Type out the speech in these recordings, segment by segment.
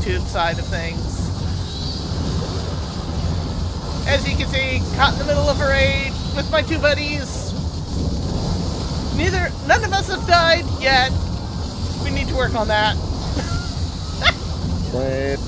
YouTube side of things. As you can see, caught in the middle of a raid with my two buddies. None of us have died yet. We need to work on that. Wait.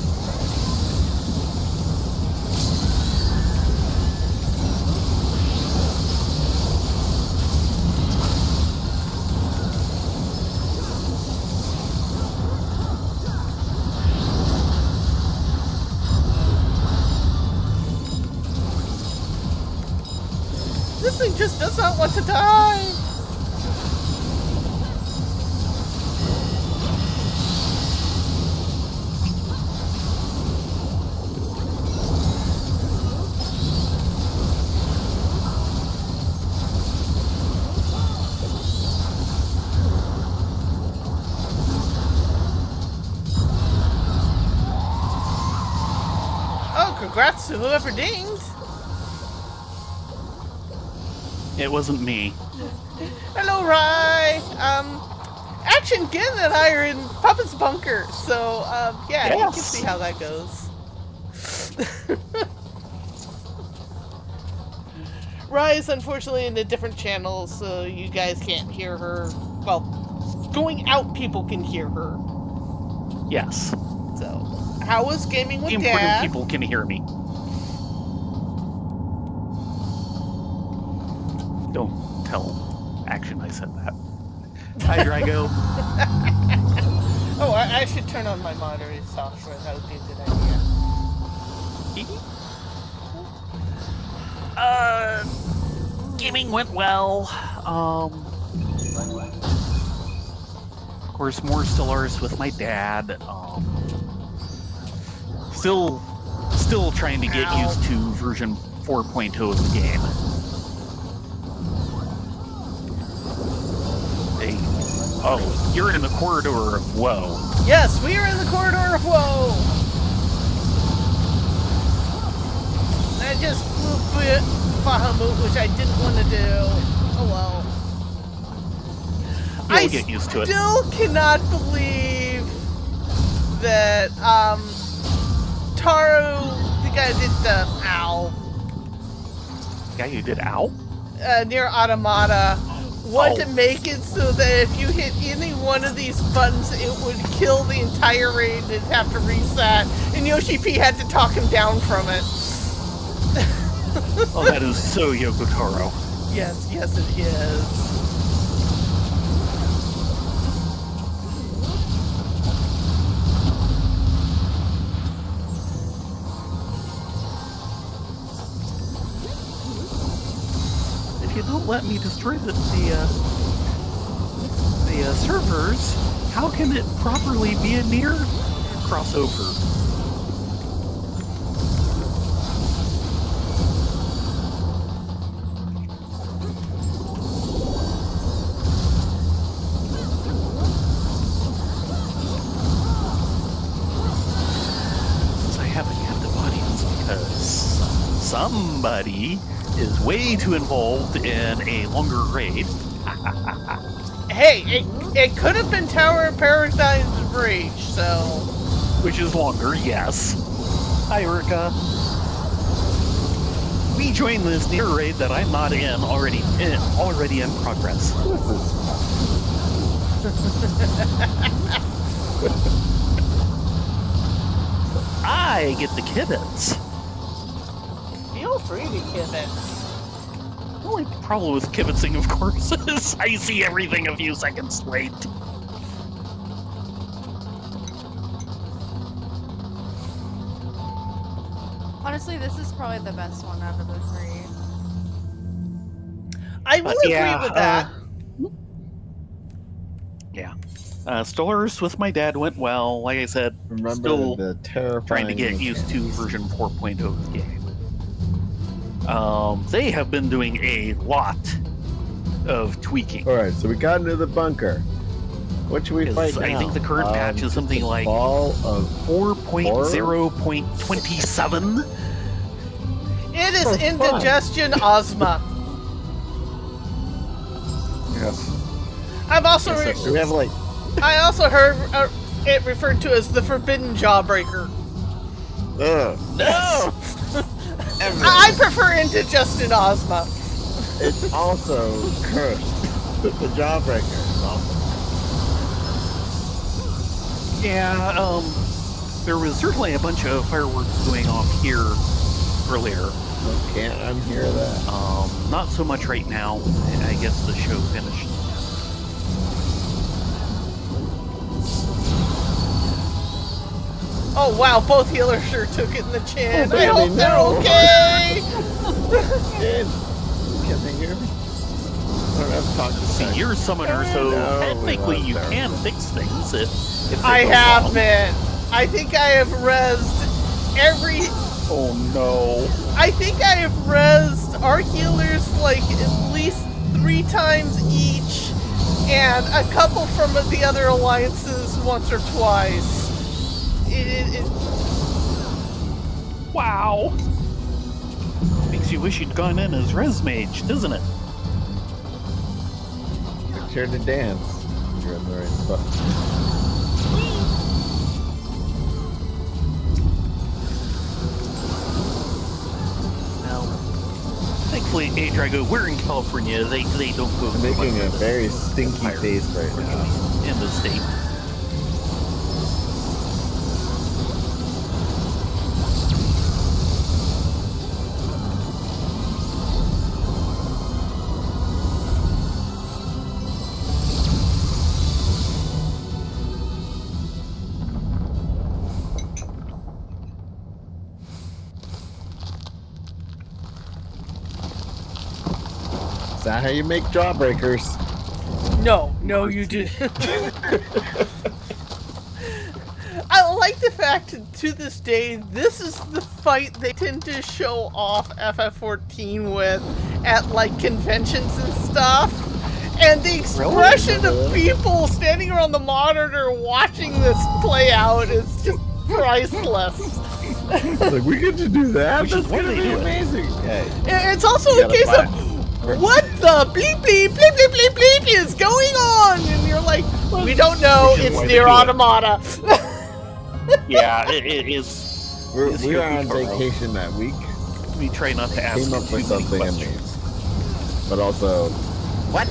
This thing just does not want to die. Oh, congrats to whoever dinged. It wasn't me. Hello, Rye. Action Gin and I are in Puppet's bunker, so yeah, Yes. you can see how that goes. Rye is unfortunately in a different channel, so you guys can't hear her. Well, going out, people can hear her. Yes. So, how was gaming with Important Dad? people can hear me. Don't tell Action I said that. Hi, Drago. Oh, I should turn on my monitoring software. That would be a good idea. Gaming went well. Of course, more Stellaris with my dad. Still trying to get used to version 4.0 of the game. Oh, you're in the corridor of woe. Yes, we are in the corridor of woe. I just flew Bahamut, which I didn't want to do. Oh well. You'll get used to it. I still cannot believe that Taro, the guy who did the Guy who did ow? near Automata, wanted to make it so that if you hit any one of these buttons, it would kill the entire raid and it'd have to reset. And Yoshi P had to talk him down from it. Oh, that is so Yoko Taro. Yes, yes it is. If you don't let me destroy the servers, how can it properly be a near crossover? Since I haven't had the audience because somebody is way too involved in a longer raid. Hey, it could have been Tower of Paradise's Breach, so... Which is longer, yes. Hi, Erica. We joined this near raid that I'm not in, already in progress. I get the kibitz. Feel free to kibitz. The only problem with kibitzing, of course, is I see everything a few seconds late. Honestly, this is probably the best one out of the three. I will agree with that. Yeah. Stellaris with my dad went well. Like I said, Remember still the terrifying trying to get used to version 4.0 of the game. They have been doing a lot of tweaking. Alright, so we got into the bunker. What should we fight now? I think the current patch is something like ball of 4.0.27. It is For fun. indigestion Ozma. Yes. I've also Do we have like I also heard it referred to as the Forbidden Jawbreaker. Ugh. No! I prefer Indigested Ozma. It's also cursed. The Jawbreaker is also. Yeah, there was certainly a bunch of fireworks going off here earlier. Can't unhear that. Not so much right now. I guess the show finished. Oh wow, both healers sure took it in the chin. Oh, I hope baby, they're no. okay. Kid, can they hear me? I don't have to talk to See, you're a summoner, so No, technically we you lost can fix things if they I go have wrong. been. I think I have rezzed every. Oh no. I think I have rezzed our healers like at least 3 times each, and a couple from the other alliances once or twice. It Wow. Makes you wish you'd gone in as Res Mage, doesn't it? Picture to dance. You're in the right spot. Now, thankfully, hey Drago, we're in California. They don't go I'm making a very stinky fire face right now. in the state. Is that how you make jawbreakers? no, you didn't. I like the fact to this day, this is the fight they tend to show off FF14 with at like conventions and stuff. And the expression of people standing around the monitor watching this play out is just priceless. Like, we get to do that? Which is That's why gonna they be do it. amazing. Hey, It's also you a gotta case buy of what the bleep bleep bleep bleep bleep bleep is going on, and you're like, we don't know. Which is It's why near they do it. Automata. Yeah, it is. we It's were on Yoko Taro. vacation that week. We try not to ask Came up too with many something questions. amazing. But also, what?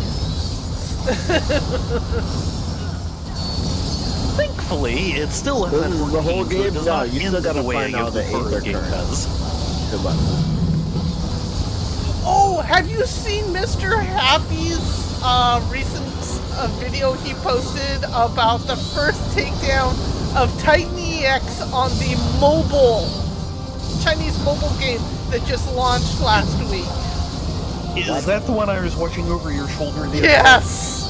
Thankfully, it's still This is the whole FF14, so game? it does No, not you end still gotta the way find I out the prefer Aether game current. does. Good luck. Oh, have you seen Mr. Happy's recent video he posted about the first takedown of Titan EX on the Chinese mobile game that just launched last week? Is that the one I was watching over your shoulder the other day? Yes!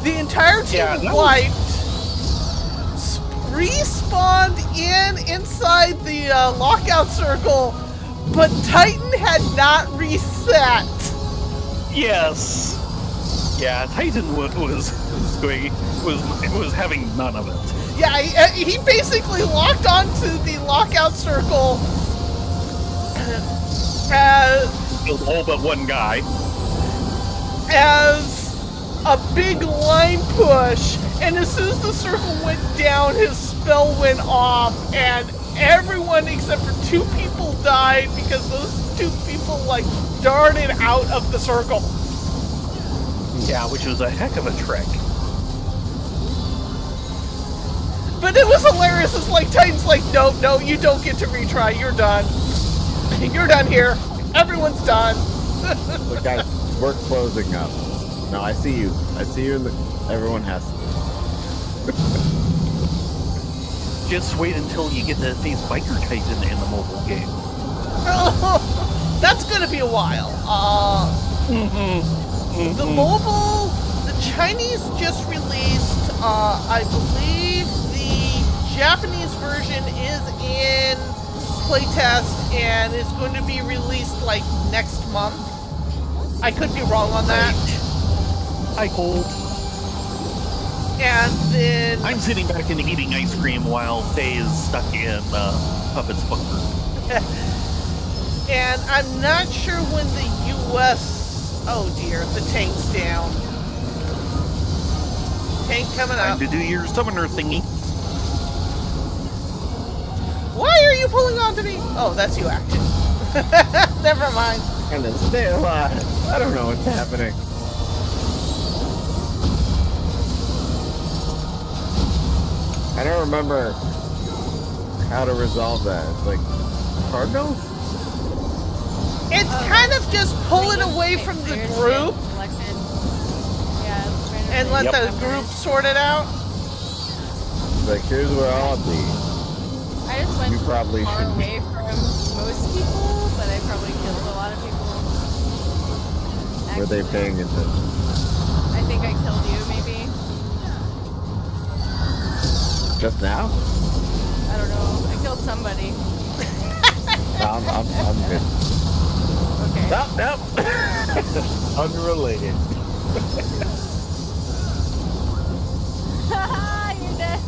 The entire team Yeah, that wiped, respawned inside the lockout circle, but Titan had not reset. Yes. Yeah, Titan was having none of it. Yeah, he basically locked onto the lockout circle Killed all but one guy. as a big line push, and as soon as the circle went down, his spell went off, and everyone except for 2 people died because those 2 people like darted out of the circle. Yeah, which was a heck of a trick. But it was hilarious. It's like Titan's like, no, you don't get to retry. You're done. You're done here. Everyone's done. Look, guys, we're closing up. No, I see you. I see you in the... Everyone has to. Just wait until you get to face Biker Titan in the mobile game. That's gonna be a while. The mobile, the Chinese just released, I believe the Japanese version is in playtest and is going to be released like next month. I could be wrong on that. Hi, Cold. And then I'm sitting back and eating ice cream while Faye is stuck in Puppet's bunker. and I'm not sure when the US, oh dear, the tank's down. Tank coming Time up. to do your summoner thingy. Why are you pulling onto me? Oh, that's you, action. Never mind. And then stay alive. I don't know what's happening. I don't remember how to resolve that. It's like Cardinals? It's kind of just pull it away from the group and let the group sort it out. It's like, here's where I'll be. I just went You probably far should be. away from most people, but I probably killed a lot of people. Were they Actually, paying attention? I think I killed you, maybe. Just now? I don't know. I killed somebody. No, I'm good. Okay. Nope. Unrelated. You're dead.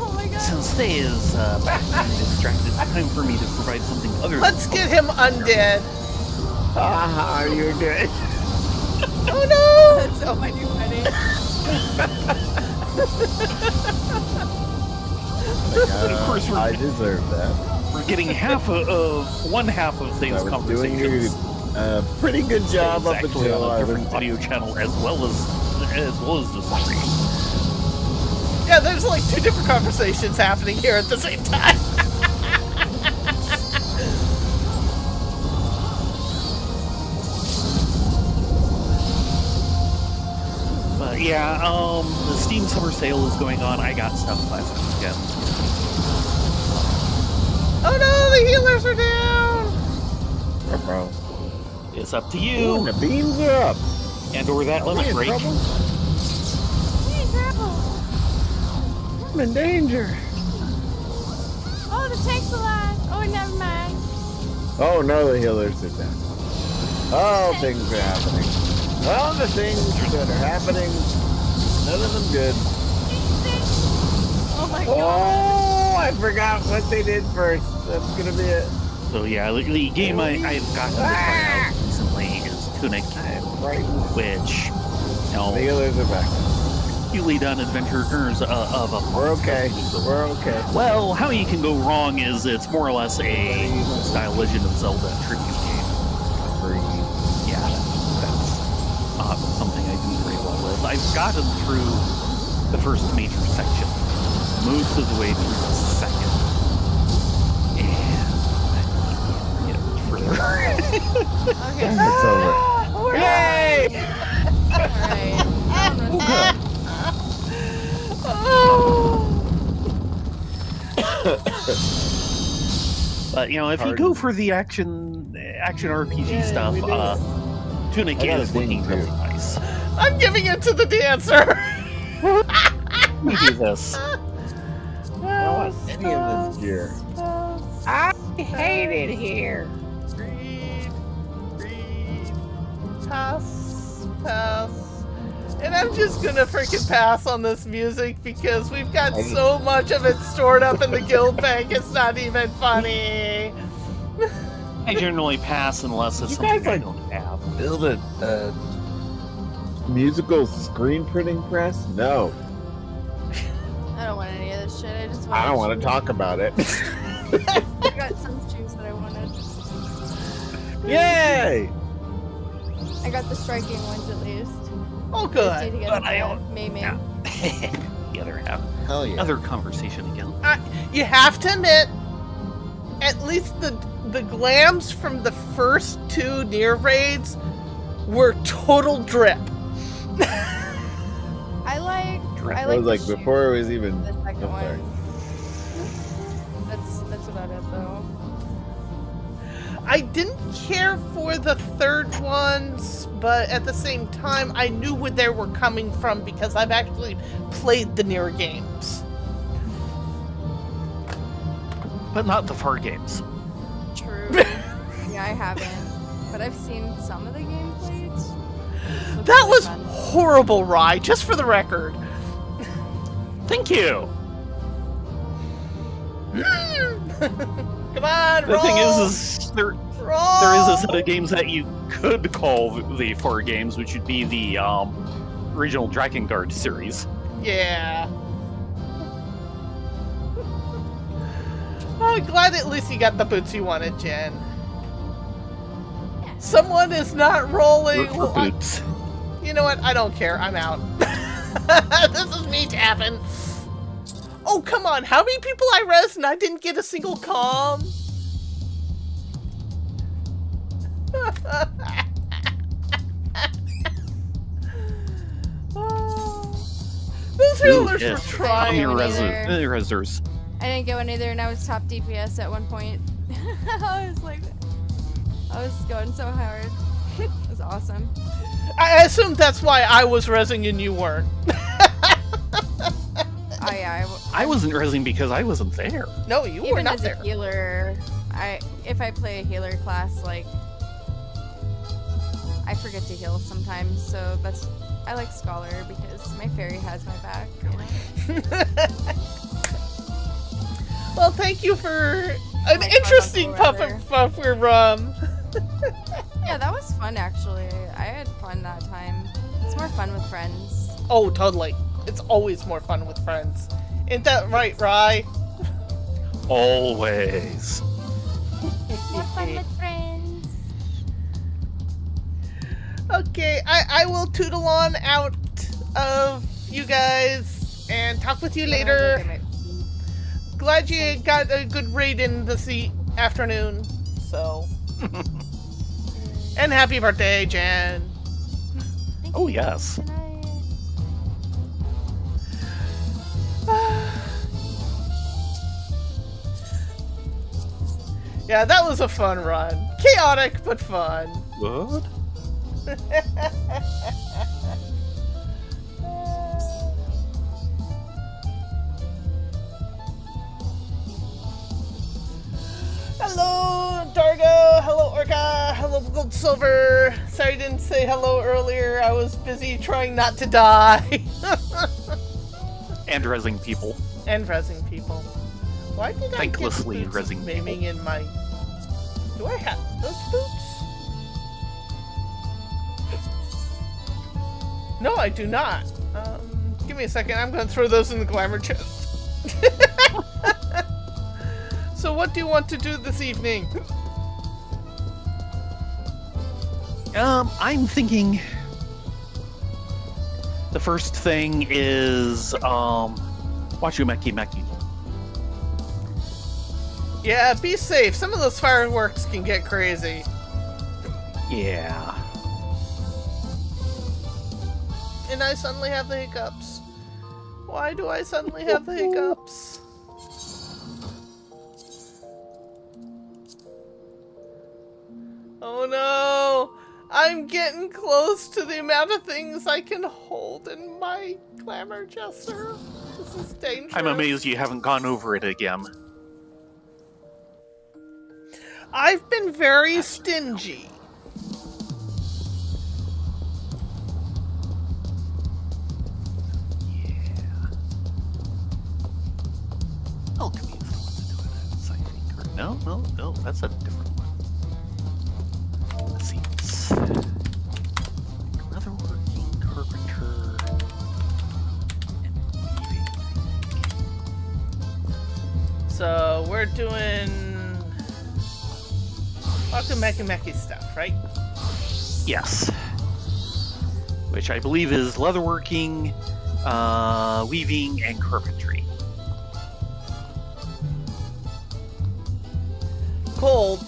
Oh my god. Since they is back and distracted, it's time for me to provide something other Let's than get him undead. Ah, you're good. Oh no! That's so funny. But of course, I deserve that. we're getting one half of I things was doing conversations. a pretty good job It's up actually until on I a was. different audio channel as well as the stream. Yeah, there's like 2 different conversations happening here at the same time. But yeah, the Steam Summer Sale is going on. I got stuff last weekend. Oh no, the healers are down! Bro. It's up to Ooh, you, the beams are up. and or that Are we limit in break. trouble? I'm in danger. Oh, the tank's alive. Oh, never mind. Oh no, the healers are down. Oh, things are happening. All the things that are happening, none of them good. Oh my god. Oh, I forgot what they did first. That's gonna be it. So yeah, the game I've gotten to try out recently is Tunic, Right. which, you know, The healers are back. you lead on adventurers of a We're okay. We're okay. Well, how you can go wrong is it's more or less a style Legend of Zelda tribute game. Yeah, that's not something I do very well with. I've gotten through the first major section, most of the way through the second, and I need to get further. Okay. It's over. Yay! Alright. But you know, if you go for the action RPG stuff, Tunic I got is a ding, looking really too. nice. I'm giving it to the dancer! Let me do this. I don't want any of this gear. I hate it here. Read. Pass. And I'm just gonna freaking pass on this music because we've got so much of it stored up in the guild bank, it's not even funny. I generally pass unless it's You something guys, I like, don't have. Build a musical screen printing press? No. I don't want any of this shit. I just want I don't want to talk about it. I got some shoes that I wanted. Yay! I got the striking ones at least. Oh, Just need good. to get But I the don't- May-May. Yeah. The other half. Hell yeah. Other conversation again. You have to admit, at least the glams from the first 2 near raids were total drip. I like It the was like shoe, before it was even. the second up there. one. That's about it though. I didn't care for the third ones, but at the same time, I knew where they were coming from because I've actually played the near games. But not the far games. True. Yeah, I haven't, but I've seen some of the gameplays. Looks That really was fun. horrible, Rye, just for the record. Thank you. Come on, The roll! thing is there roll! is a set of games that you could call the far games, which would be the original Drakengard series. Yeah. I'm glad at least you got the boots you wanted, Jen. Someone is not rolling. Look for boots. You know what? I don't care. I'm out. This is me tapping. Oh, come on. How many people I res and I didn't get a single comm? Those healers were trying. Your resers. I didn't get one either, and I was top DPS at one point. I was going so hard. It was awesome. I assume that's why I was resing and you weren't. Oh yeah, I wasn't resing because I wasn't there. No, you were even not as there. a healer, if I play a healer class, like I forget to heal sometimes. So I like Scholar because my fairy has my back. You know? Well, thank you for an interesting puffer rum. Yeah, that was fun actually. I had fun that time. It's more fun with friends. Oh, totally. It's always more fun with friends. Ain't that right, Rye? Always. More fun with friends. Okay, I will toodle on out of you guys and talk with you later. Glad you got a good raid in this afternoon. So. And happy birthday, Jen. Oh, yes. Yeah, that was a fun run. Chaotic, but fun. What? Hello, Dargo. Hello, Orca. Hello, Gold Silver. Sorry I didn't say hello earlier. I was busy trying not to die. And resing people. And resing people. Why did Thanklessly I get boots resing of maiming in my... Do I have those boots? No, I do not. Give me a second. I'm going to throw those in the glamour chest. So what do you want to do this evening? I'm thinking the first thing is Wachumeki Meki. Yeah, be safe. Some of those fireworks can get crazy. Yeah. And I suddenly have the hiccups. Why do I suddenly have the hiccups? Oh no! I'm getting close to the amount of things I can hold in my glamour jester. This is dangerous. I'm amazed you haven't gone over it again. I've been very stingy. Alchemy is the one to do it as, I think. Or, no, that's a different one. Let's see. It's leatherworking, carpenter, and weaving. So we're doing Wachumeki stuff, right? Yes. Which I believe is leatherworking, weaving, and carpentry. Cold.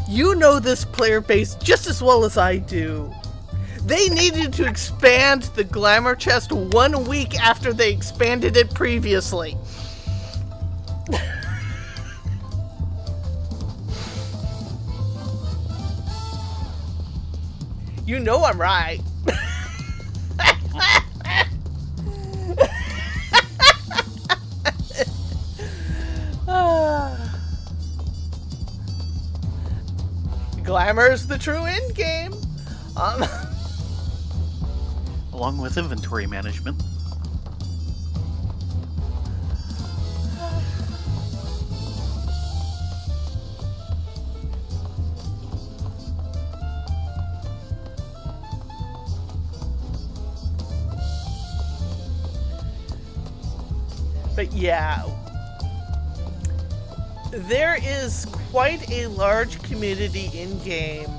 You know this player base just as well as I do. They needed to expand the glamour chest 1 week after they expanded it previously. You know I'm right. Glamour's the true end game. Along with inventory management. But yeah, there is quite a large community in-game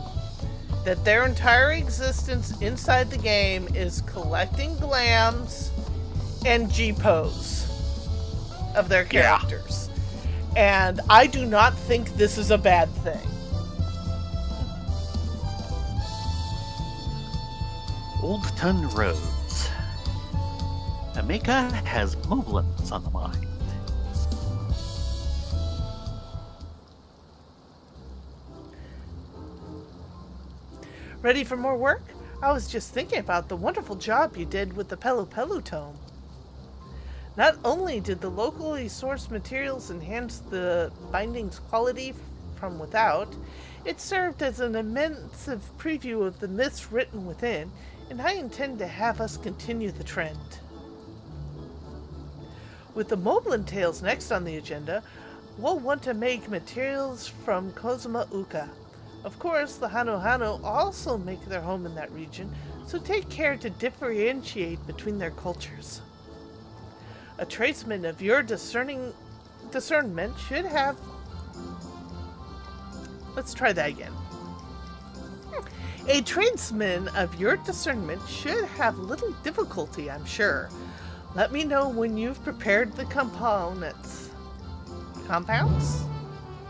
that their entire existence inside the game is collecting glams and G-pose of their characters. And I do not think this is a bad thing. Old Ton Roads. Amika has Moblins on the mind. Ready for more work? I was just thinking about the wonderful job you did with the Pelu Pelu tome. Not only did the locally sourced materials enhance the binding's quality from without, it served as an immense preview of the myths written within, and I intend to have us continue the trend. With the Moblin Tales next on the agenda, we'll want to make materials from Kozuma Uka. Of course, the Hano Hano also make their home in that region, so take care to differentiate between their cultures. A tradesman of your discernment should have... Let's try that again. A tradesman of your discernment should have little difficulty, I'm sure. Let me know when you've prepared the components. Compounds?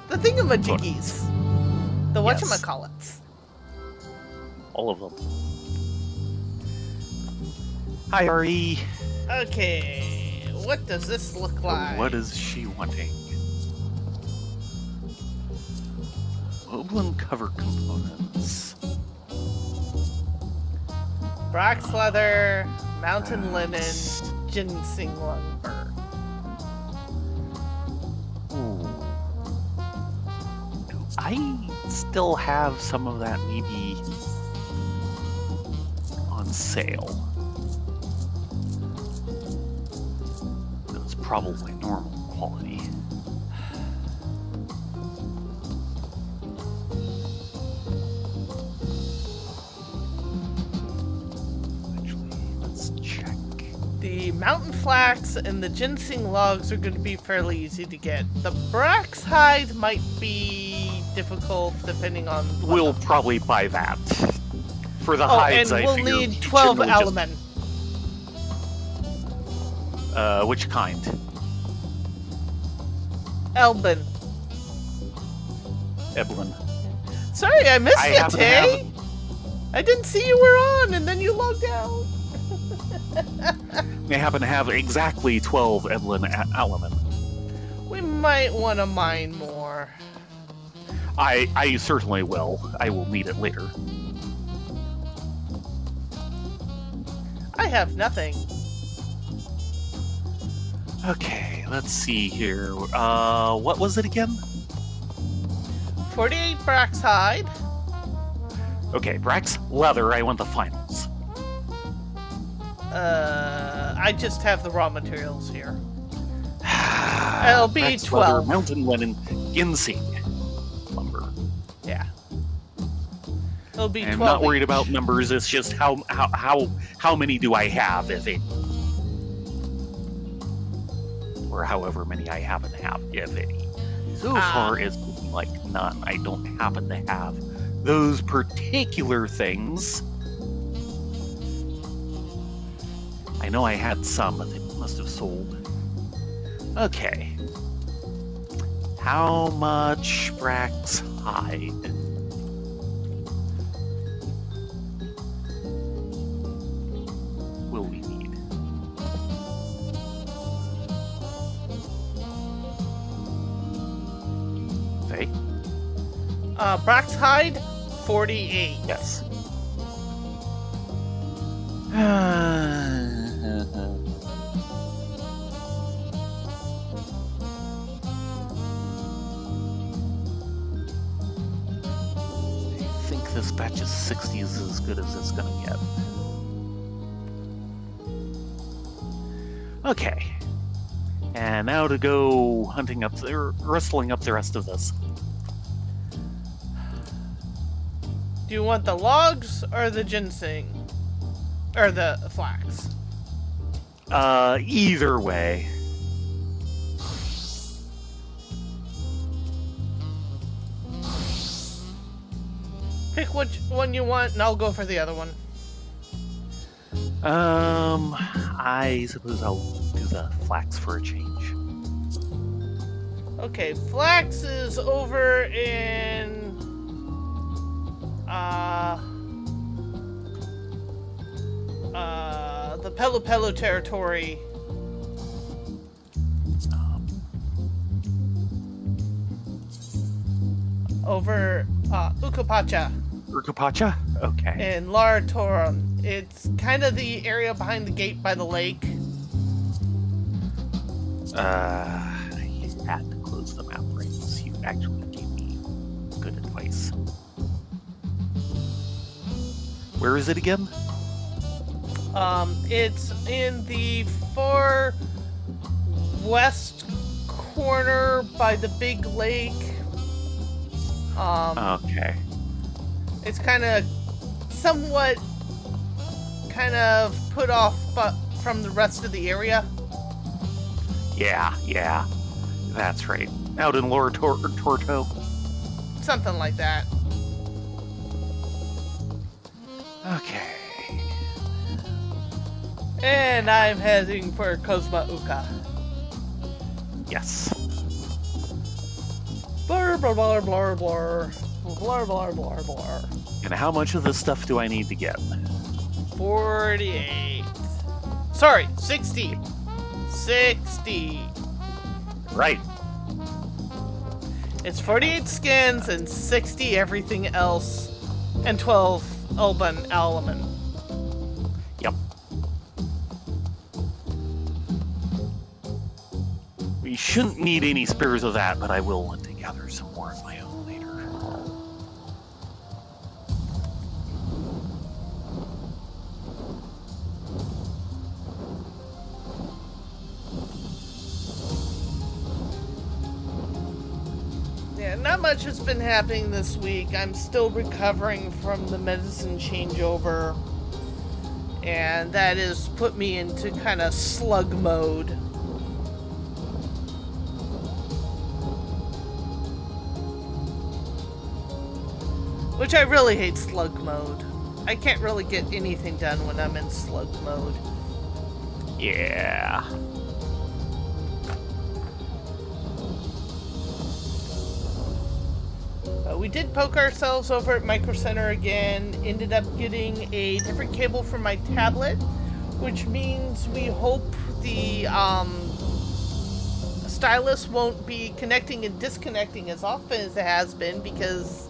The thingamajiggies. The whatchamacallits. All of them. Hi, Ari. Okay, what does this look like? What is she wanting? Moblin cover components. Brox leather, mountain linen, ginseng lumber. Ooh. Do I still have some of that maybe on sale? It's probably normal quality. Actually, let's check. The mountain flax and the ginseng logs are going to be fairly easy to get. The Brax hide might be difficult depending on... We'll probably buy that. For the hides, and I we'll figure need 12 generally just- alum. Which kind? Elbin. Evelyn. Sorry, I missed I you, happen to Tay. I didn't see you were on, and then you logged out. I happen to have exactly 12 Evelyn Alaman. We might want to mine more. I certainly will. I will need it later. I have nothing. Okay, let's see here. What was it again? 48 Brax hide. Okay, Brax leather. I want the finals. I just have the raw materials here. It'll be Brax 12. leather, mountain linen, ginseng lumber. Yeah. It'll be I'm 12. not worried each. about numbers. It's just how many do I have, if any, or however many I happen to have, if any. So far, it's looking like none. I don't happen to have those particular things. I know I had some, but they must have sold. Okay. How much Brax hide? Will we need? Okay. Brax hide, 48. Yes. I think this batch of 60 is as good as it's gonna get. Okay. And now to go hunting up there, rustling up the rest of this. Do you want the logs or the ginseng? Or the flax? Either way. pick which one you want, and I'll go for the other one. I suppose I'll do the flax for a change. Okay, Flax is over in the Pelu Pelu territory. Over Ukapacha Urkapacha? Okay. in Lar Toron. It's kind of the area behind the gate by the lake. I had to close the map right, so you actually gave me good advice. Where is it again? It's in the far west corner by the big lake. Okay. It's kind of somewhat kind of put off from the rest of the area. Yeah. That's right. Out in Lower Torto. Something like that. Okay. And I'm heading for Kozma Uka. Yes. Blur, blur, blur, blur, blur. Blur, blur, blur, blur. And how much of this stuff do I need to get? 48. Sorry, 60. 60. Right. It's 48 skins and 60 everything else. And 12 Alban Alaman. Yep. We shouldn't need any spares of that, but I will want to gather some more of my own later. Yeah, not much has been happening this week. I'm still recovering from the medicine changeover. And that has put me into kind of slug mode. Which I really hate slug mode. I can't really get anything done when I'm in slug mode. Yeah. We did poke ourselves over at Micro Center again. Ended up getting a different cable for my tablet, which means we hope the stylus won't be connecting and disconnecting as often as it has been, because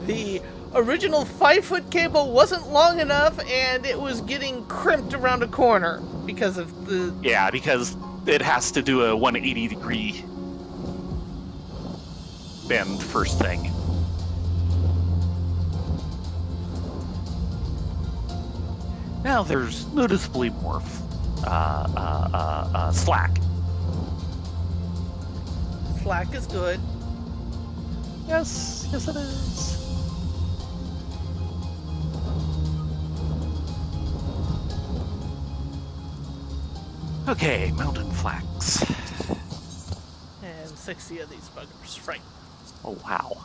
the original 5-foot cable wasn't long enough and it was getting crimped around a corner because of the... Yeah, because it has to do a 180-degree bend first thing. Now there's noticeably more slack. Slack is good. Yes it is. Okay, mountain flax. And 60 of these buggers, right. Oh, wow.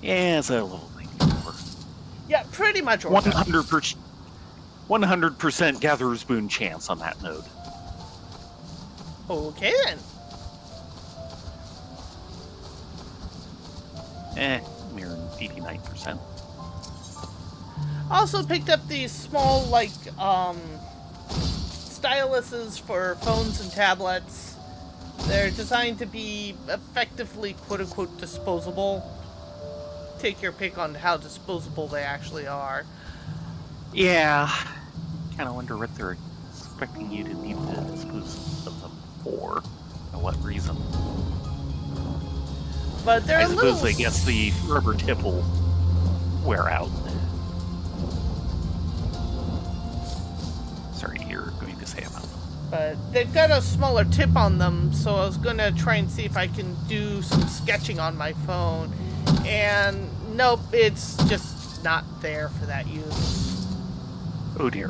Yeah, it's a little 94. Yeah, pretty much orca. 100% gatherer's boon chance on that node. Okay then. Mere 89%. Also picked up these small, like, styluses for phones and tablets. They're designed to be effectively, quote-unquote, disposable. Take your pick on how disposable they actually are. Yeah. Kind of wonder what they're expecting you to need to dispose of them for. For what reason? But they're I a little... suppose I guess the rubber tip will wear out. Sorry, you're going to say about them. But they've got a smaller tip on them, so I was going to try and see if I can do some sketching on my phone. And nope, it's just not there for that use. Oh dear.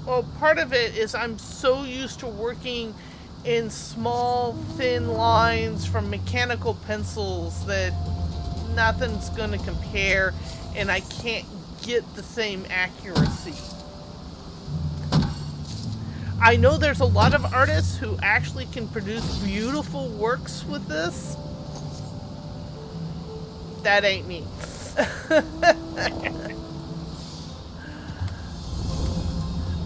Well, part of it is I'm so used to working in small, thin lines from mechanical pencils that nothing's gonna compare, and I can't get the same accuracy. I know there's a lot of artists who actually can produce beautiful works with this. That ain't me.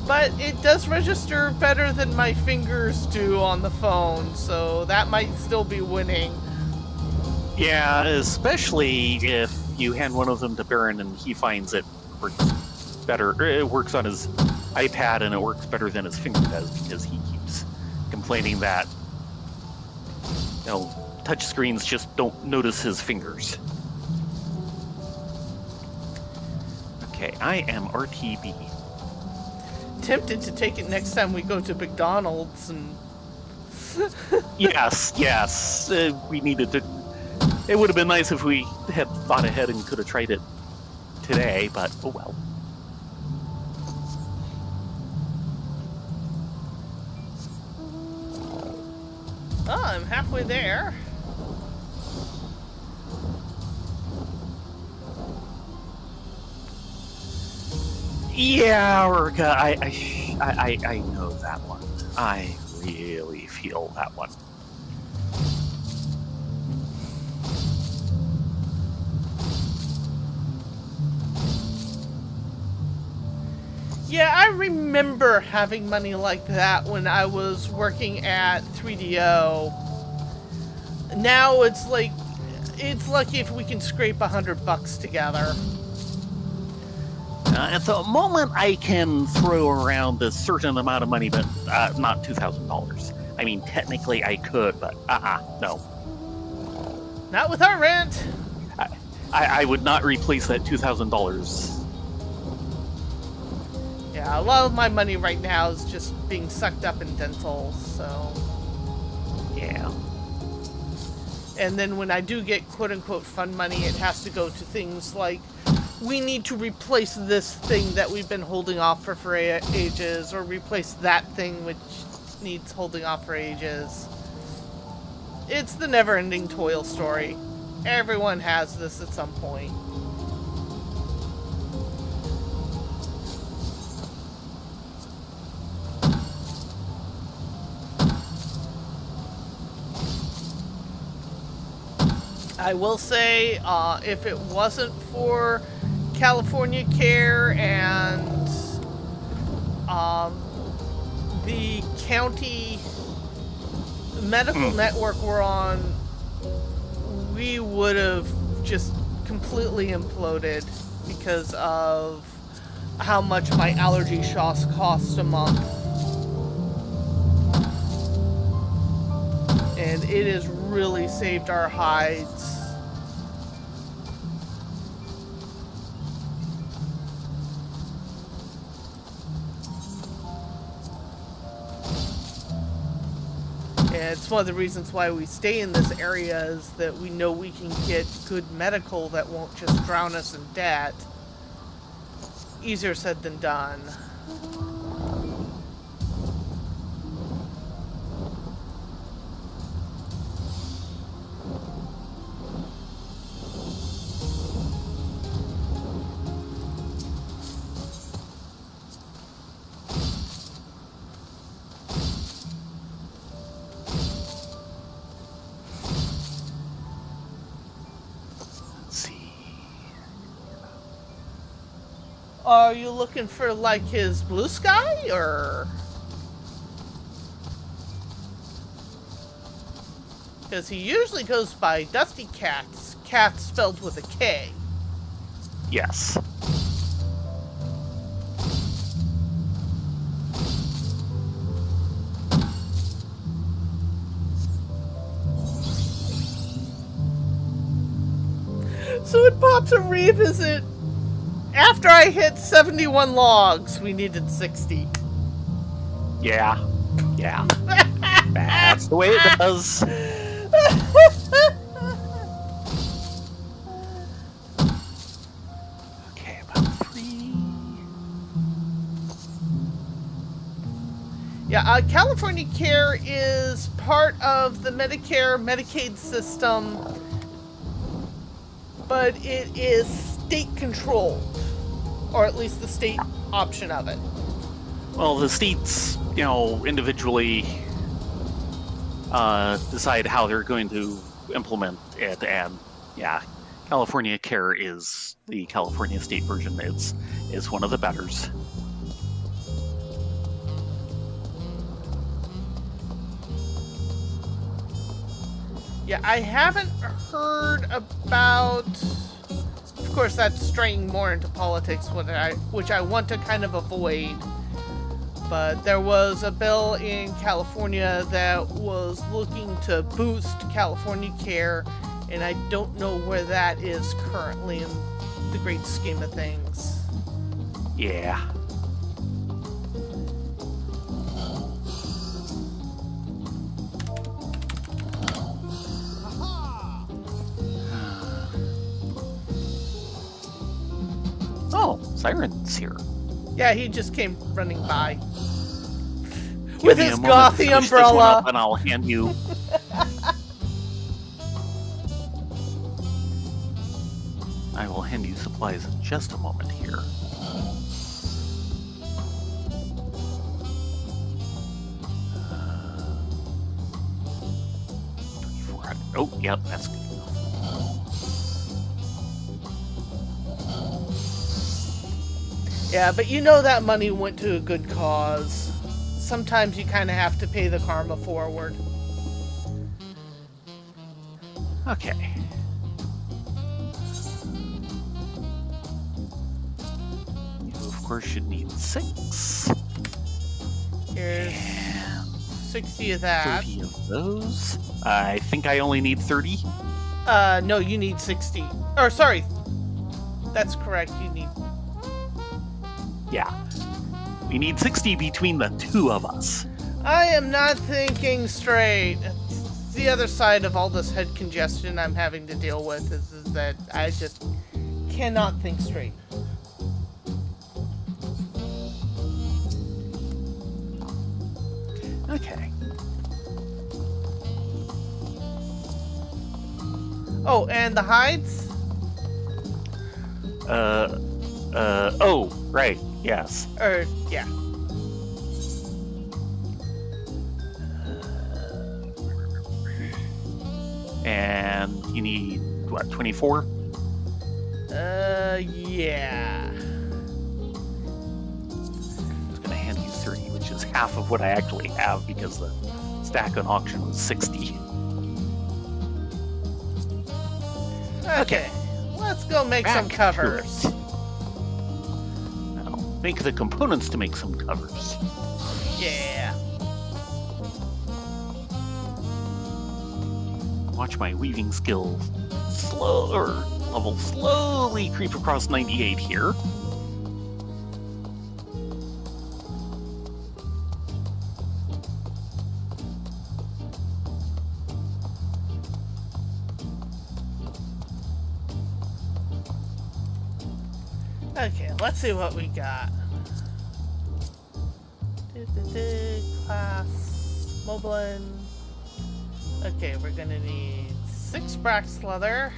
But it does register better than my fingers do on the phone, so that might still be winning. Yeah, especially if you hand one of them to Baron and he finds it works better. It works on his iPad and it works better than his finger does, because he keeps complaining that, you know, touchscreens just don't notice his fingers. Okay, I am RTB. Tempted to take it next time we go to McDonald's and... Yes. We needed to... It would have been nice if we had thought ahead and could have tried it today, but oh well. Oh, I'm halfway there. Yeah, Urga, I know that one. I really feel that one. Yeah, I remember having money like that when I was working at 3DO. Now it's like, it's lucky if we can scrape $100 together. At the moment, I can throw around a certain amount of money, but not $2,000. I mean, technically I could, but no. Not with our rent. I would not replace that $2,000. Yeah, a lot of my money right now is just being sucked up in dental, so... Yeah. And then when I do get quote-unquote fun money, it has to go to things like, we need to replace this thing that we've been holding off for ages, or replace that thing which needs holding off for ages. It's the never-ending toil story. Everyone has this at some point. I will say, if it wasn't for California Care and the county medical network we're on, we would have just completely imploded because of how much my allergy shots cost a month. And it has really saved our hides. And it's one of the reasons why we stay in this area, is that we know we can get good medical that won't just drown us in debt. Easier said than done. Are you looking for, like, his blue sky, or...? Because he usually goes by Dusty Cats. Cats spelled with a K. Yes. So it pops a revisit. After I hit 71 logs, we needed 60. Yeah. That's the way it does. Yeah, California Care is part of the Medicare, Medicaid system, but it is state controlled, or at least the state option of it. Well, the states, individually decide how they're going to implement it, and yeah, California Care is the California state version. It's one of the betters. Yeah, I haven't heard about. Of course, that's straying more into politics, which I want to kind of avoid. But there was a bill in California that was looking to boost California Care, and I don't know where that is currently in the great scheme of things. Yeah. Oh, Siren's here. Yeah, he just came running by. Give With me his a moment to gothy switch this one umbrella. up and I'll hand you. I will hand you supplies in just a moment here. Uh, 2,400. Oh, yep, that's good enough. Yeah, but you know that money went to a good cause. Sometimes you kind of have to pay the karma forward. Okay. You, of course, should need 6. Here's 60 of that. 30 of those. I think I only need 30. No, you need 60. Or, sorry. That's correct, you need... Yeah. We need 60 between the two of us. I am not thinking straight. It's the other side of all this head congestion I'm having to deal with is that I just cannot think straight. Okay. Oh, and the hides? Oh, right, yes. Yeah. And you need, what, 24? Yeah. I'm gonna hand you 30, which is half of what I actually have because the stack on auction was 60. Okay. Let's go make some Back to covers. it. Now, make the components to make some covers. Yeah. Watch my weaving skill level slowly creep across 98 here. Okay, let's see what we got. Class, Moblin. Okay, we're gonna need 6 Brax leather.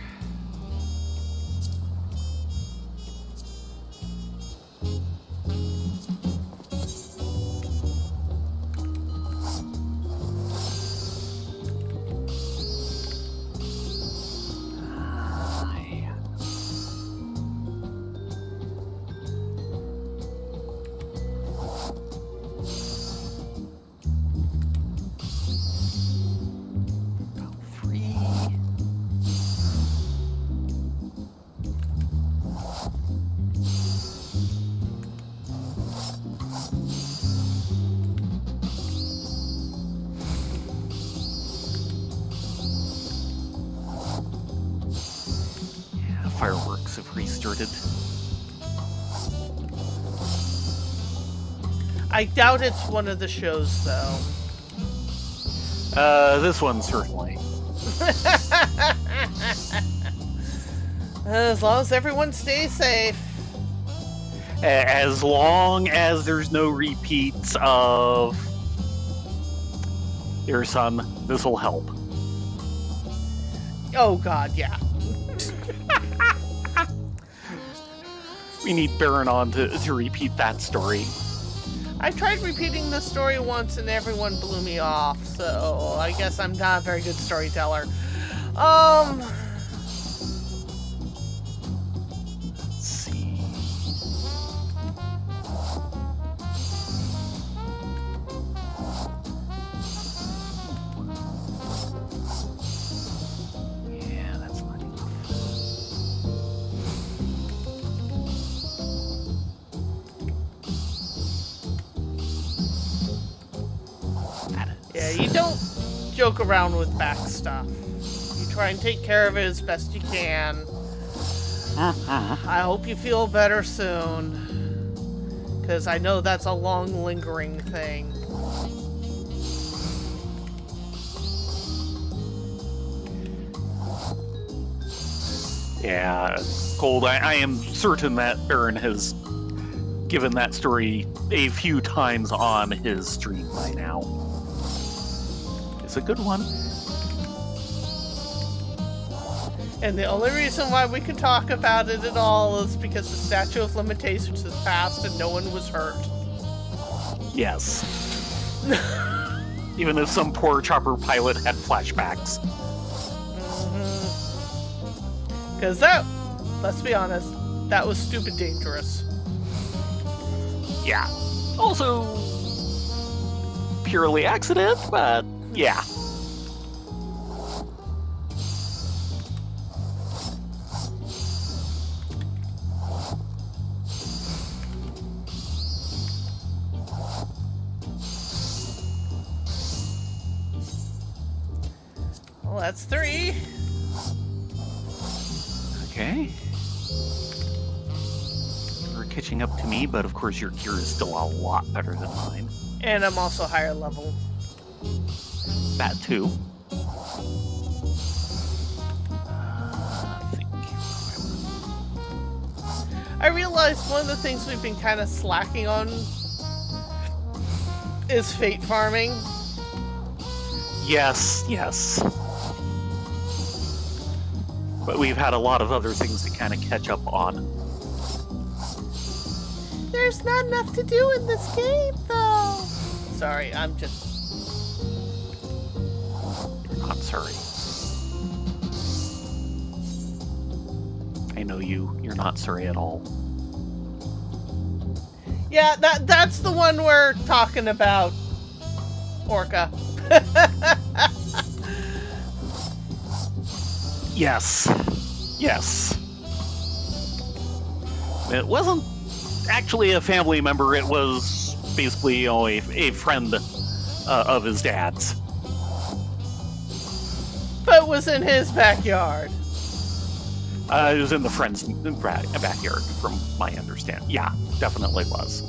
Fireworks have restarted. I doubt it's one of the shows, though. This one certainly. As long as everyone stays safe. As long as there's no repeats of Dear son, this'll help. Oh god, yeah. We need Baron on to repeat that story. I tried repeating the story once and everyone blew me off, so I guess I'm not a very good storyteller. Let's see. Yeah, that's not enough. Yeah, you don't joke around with back stuff. You try and take care of it as best you can. I hope you feel better soon, because I know that's a long, lingering thing. Yeah, Gold, I am certain that Baron has given that story a few times on his stream by now. It's a good one. And the only reason why we can talk about it at all is because the statute of limitations has passed and no one was hurt. Yes. Even if some poor chopper pilot had flashbacks. Because that, let's be honest, that was stupid dangerous. Yeah. Also, purely accident, but yeah. Well, that's 3. Okay. You're catching up to me, but of course your gear is still a lot better than mine. And I'm also higher level. That too. I realized one of the things we've been kind of slacking on is fate farming. Yes, yes. But we've had a lot of other things to kind of catch up on. There's not enough to do in this game, though. Sorry, I'm just... You're not sorry. I know you. You're not sorry at all. Yeah, that's the one we're talking about, Orca. Yes. Yes. It wasn't actually a family member, it was basically, you know, a friend of his dad's. But was in his backyard. It was in the friend's backyard, from my understanding. Yeah, definitely was.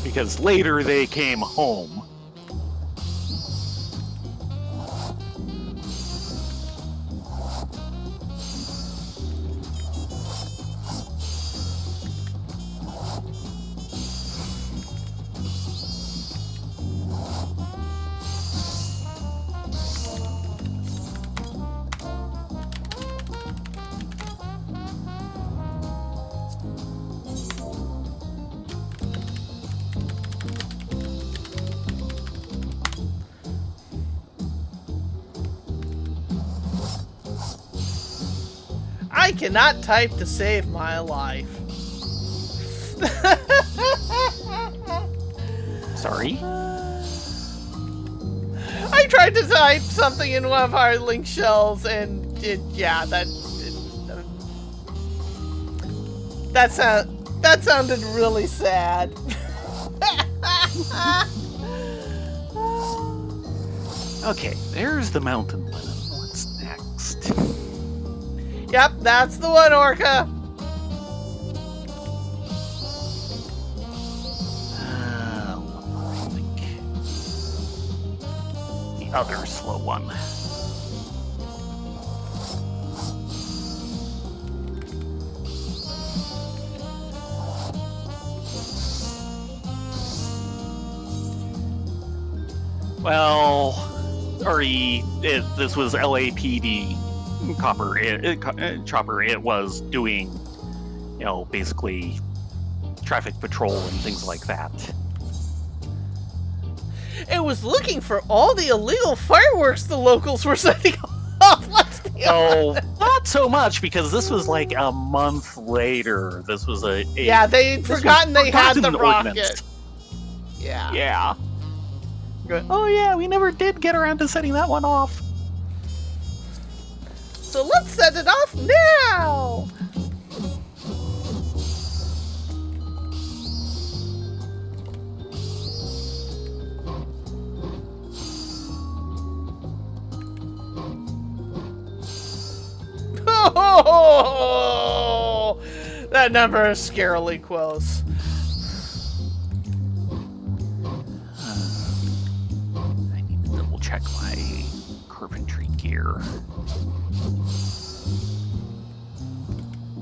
Because later they came home. I cannot type to save my life. Sorry? I tried to type something in one of our link shells and that sounded really sad. Okay, there's the mountain linen. What's next? Yep, that's the one, Orca. I think the other slow one. Well, this was LAPD chopper. It was doing, basically traffic patrol and things like that. It was looking for all the illegal fireworks the locals were setting off. Let's be honest. Not so much, because this was like a month later. This was yeah, they'd forgotten they had the rocket. Ordinance. Yeah. Yeah. Oh yeah, we never did get around to setting that one off. So let's set it off now! Oh, that number is scarily close. I need to double check my carpentry gear.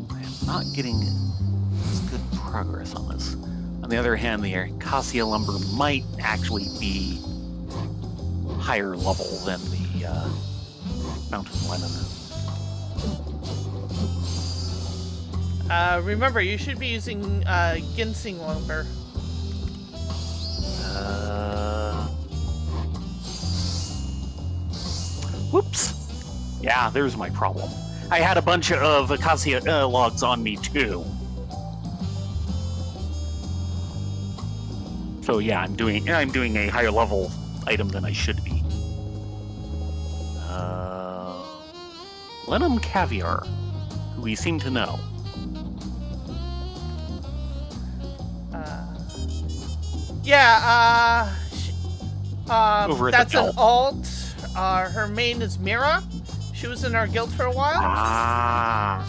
I am not getting good progress on this. On the other hand, the acacia lumber might actually be higher level than the mountain linen. Remember, you should be using ginseng lumber. Whoops. Yeah, there's my problem. I had a bunch of acacia logs on me too. So yeah, I'm doing a higher level item than I should be. Lenham Caviar, who we seem to know. Yeah, Over at that's the an alt. Her main is Mira. She was in our guild for a while. Ah.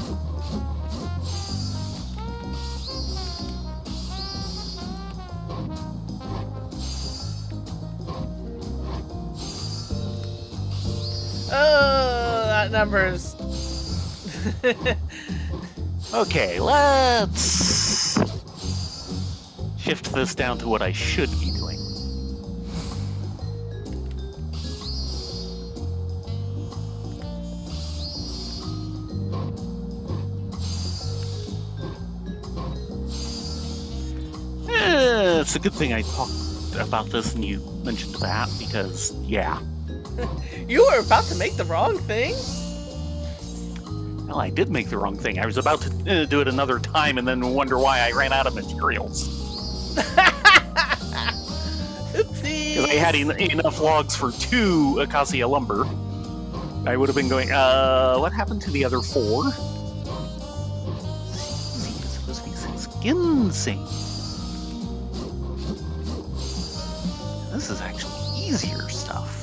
Oh, that number's... Okay, let's shift this down to what I should be doing. It's a good thing I talked about this and you mentioned that, because, yeah. You were about to make the wrong thing? Well, I did make the wrong thing. I was about to do it another time and then wonder why I ran out of materials. Oopsie. Because I had enough logs for 2 acacia lumber. I would have been going, what happened to the other 4? It's supposed to be 6 ginseng. This is actually easier stuff.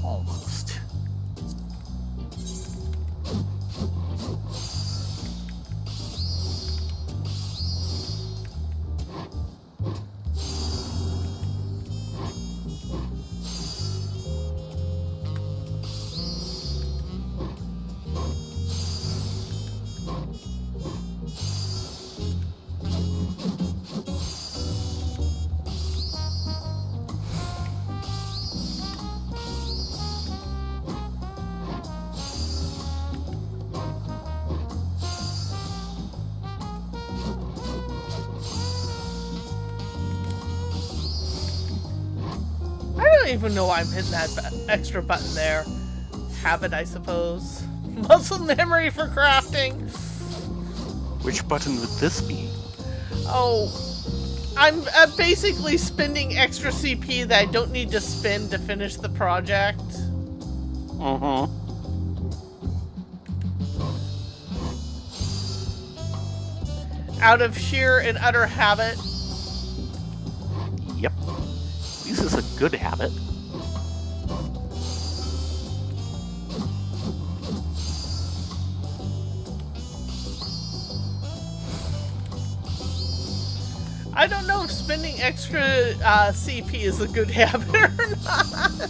Almost. I don't even know why I'm hitting that extra button there. Habit, I suppose. Muscle memory for crafting. Which button would this be? Oh, I'm basically spending extra CP that I don't need to spend to finish the project. Uh-huh. Out of sheer and utter habit. Yep. This is a good habit. I don't know if spending extra CP is a good habit or not.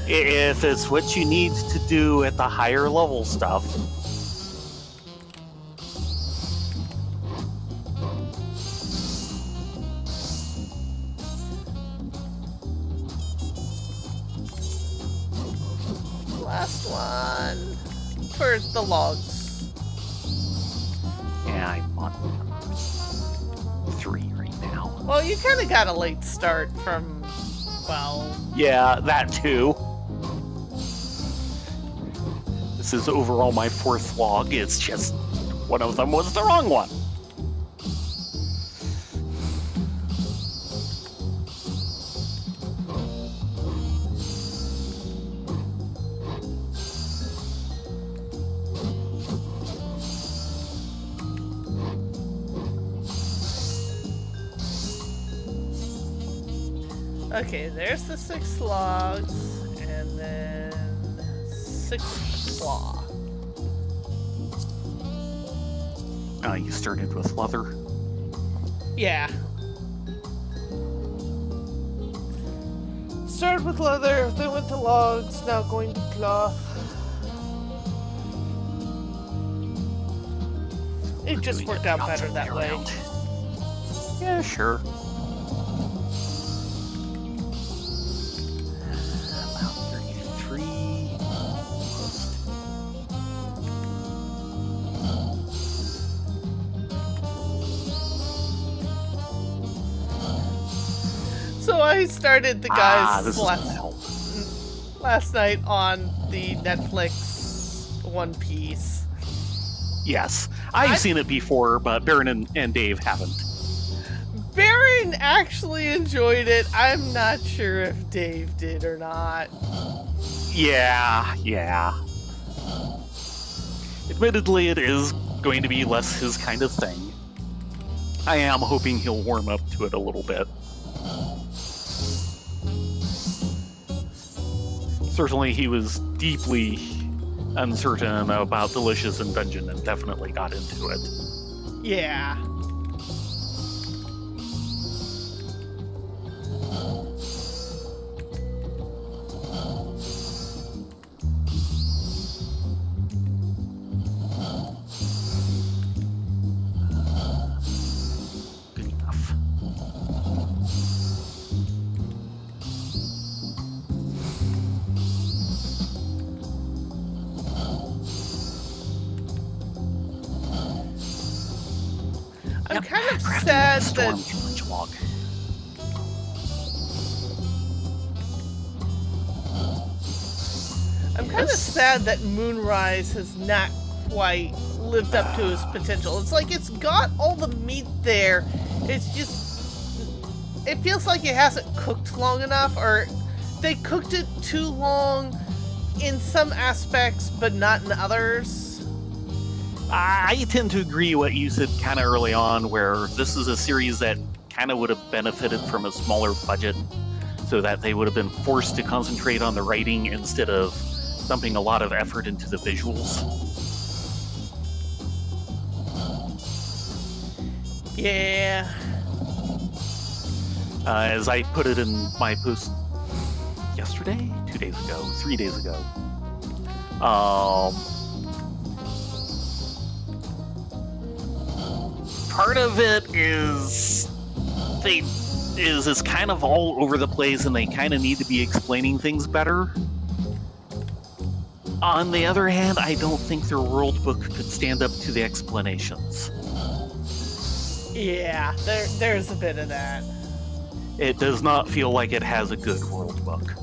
If it's what you need to do at the higher level stuff. Last one for the logs. Yeah, I'm on 3 right now. Well, you kind of got a late start from, well... Yeah, that too. This is overall my 4th log. It's just one of them was the wrong one. Okay, there's the 6 logs, and then 6 claw. You started with leather. Yeah. Started with leather, then went to logs, now going to cloth. It just worked out better that way. Yeah, sure. About 33. Almost. So I started the guys this last night on the Netflix One Piece. Yes, I've seen it before, but Baron and Dave haven't. Baron actually enjoyed it. I'm not sure if Dave did or not. Yeah. Admittedly, it is going to be less his kind of thing. I am hoping he'll warm up to it a little bit. Certainly, he was deeply uncertain about Delicious and Dungeon and definitely got into it. Yeah. Good enough. I'm kind of Crafting sad a storm that challenge log. that Moonrise has not quite lived up to his potential. It's like it's got all the meat there. It's just, it feels like it hasn't cooked long enough, or they cooked it too long in some aspects, but not in others. I tend to agree what you said kind of early on, where this is a series that kind of would have benefited from a smaller budget, so that they would have been forced to concentrate on the writing instead of dumping a lot of effort into the visuals. Yeah. As I put it in my post yesterday, 2 days ago, 3 days ago. Part of it is it's kind of all over the place, and they kind of need to be explaining things better. On the other hand, I don't think their world book could stand up to the explanations. Yeah, there's a bit of that. It does not feel like it has a good world book.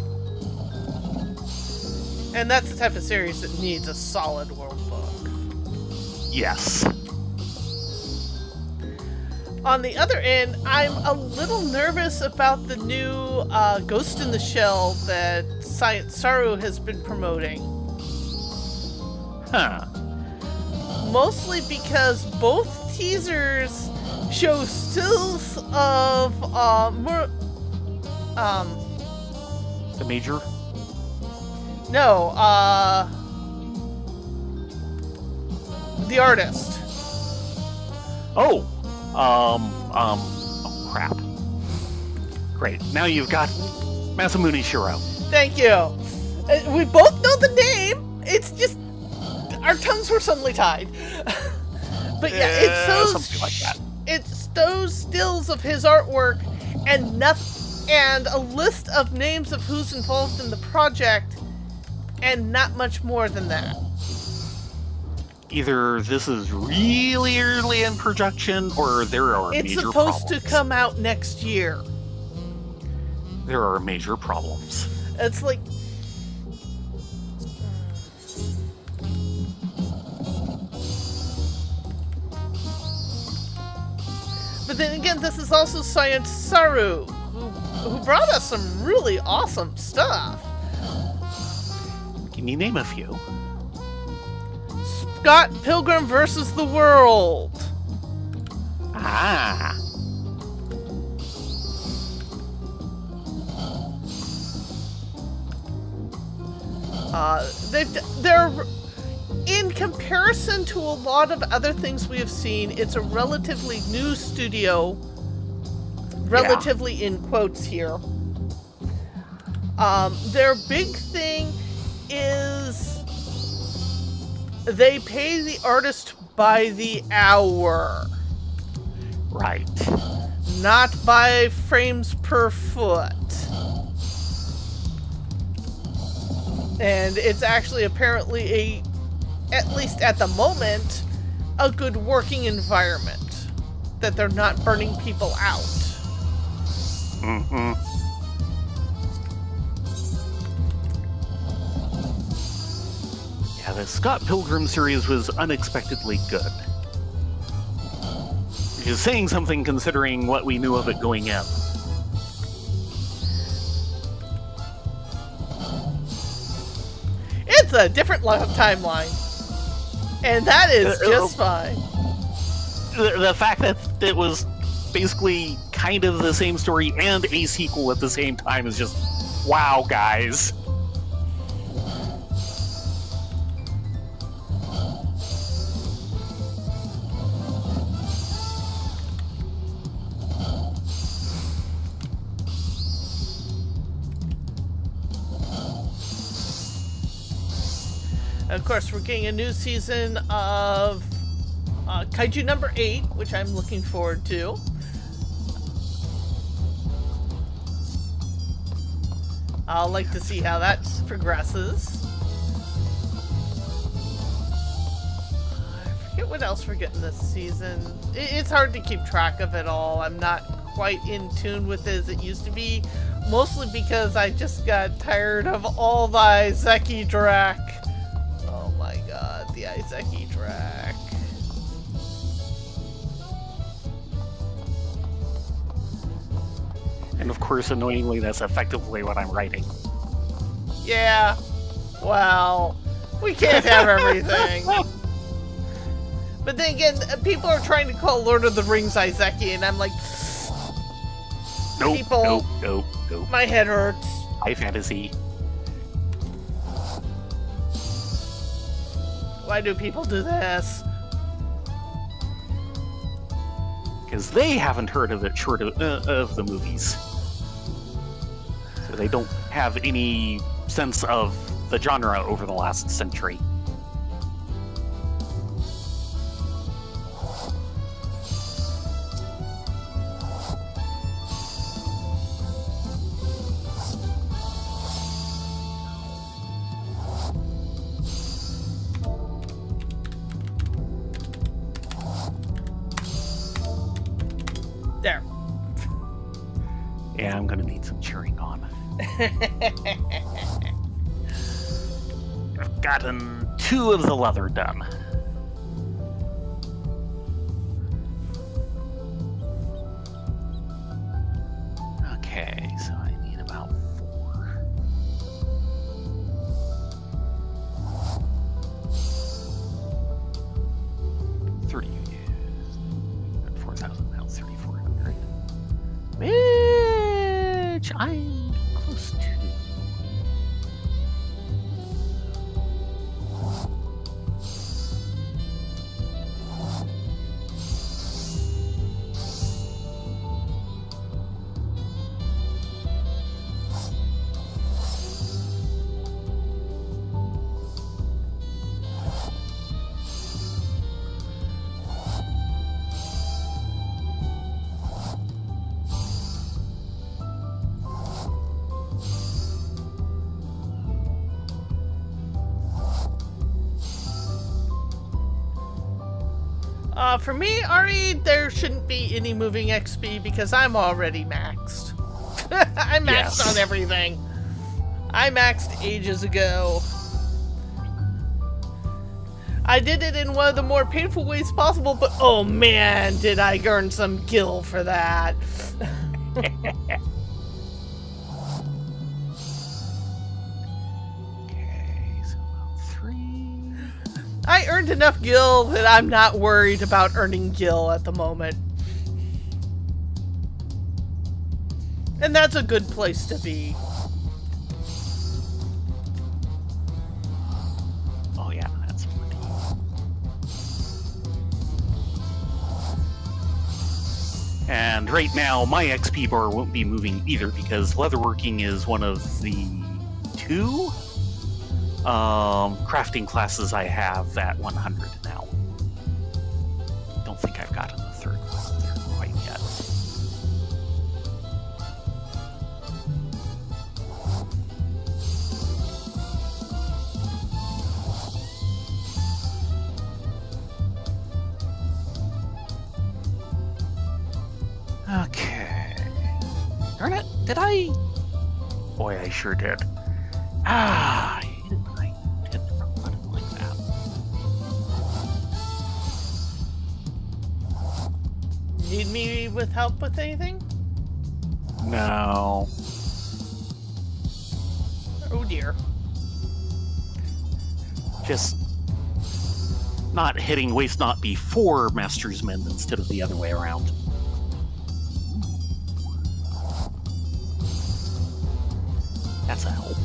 And that's the type of series that needs a solid world book. Yes. On the other end, I'm a little nervous about the new Ghost in the Shell that Science Saru has been promoting. Huh. Mostly because both teasers show stills of The Major? no, the artist. Oh! Oh, crap. Great. Now you've got Masamune Shiro. Thank you. We both know the name. It's just our tongues were suddenly tied. But yeah, it's something like that. It's those stills of his artwork and a list of names of who's involved in the project, and not much more than that. Either this is really early in production, or there are It's major supposed problems. to come out next year. There are major problems. It's like... But then again, this is also Science Saru, who brought us some really awesome stuff. Can you name a few? Scott Pilgrim versus the World. Ah. They're in comparison to a lot of other things we have seen, it's a relatively new studio, relatively in quotes here. Their big thing is they pay the artist by the hour, Right. not by frames per foot. And it's actually apparently at least at the moment, a good working environment. That they're not burning people out. Mm-hmm. Yeah, the Scott Pilgrim series was unexpectedly good. Which is saying something considering what we knew of it going in. It's a different timeline. And that is just fine. The fact that it was basically kind of the same story and a sequel at the same time is just, wow, guys. Of course, we're getting a new season of Kaiju number 8, which I'm looking forward to. I'll like to see how that progresses. I forget what else we're getting this season. It's hard to keep track of it all. I'm not quite in tune with it as it used to be. Mostly because I just got tired of all the Izeki Drac. Oh my god, the Izeki Drac. And of course, annoyingly, that's effectively what I'm writing. Yeah, well, we can't have everything. But then again, people are trying to call Lord of the Rings Izeki, and I'm like, Nope, people, nope. my head hurts. High fantasy. Why do people do this? Because they haven't heard of it short of the movies. So they don't have any sense of the genre over the last century. There. Yeah, I'm gonna need some cheering on. I've gotten 2 of the leather done. Okay, so I need about 4. Three. 4,000 pounds, 3,400. Which I'm close to. For me, Ari, there shouldn't be any moving XP because I'm already maxed. I maxed on everything. I maxed ages ago. I did it in one of the more painful ways possible, but oh man, did I earn some gil for that. Okay, so about 3. I earned enough gil that I'm not worried about earning gil at the moment. And that's a good place to be. Oh yeah, that's plenty. And right now, my XP bar won't be moving either because leatherworking is one of the 2 crafting classes I have at 100 now. Don't think I've gotten the 3rd one there quite yet. Okay. Darn it, did I? Boy, I sure did. Ah, I hate it when I hit the wrong button like that. Need me with help with anything? No. Oh dear. Just not hitting waste not before Master's Mend instead of the other way around. That's a help.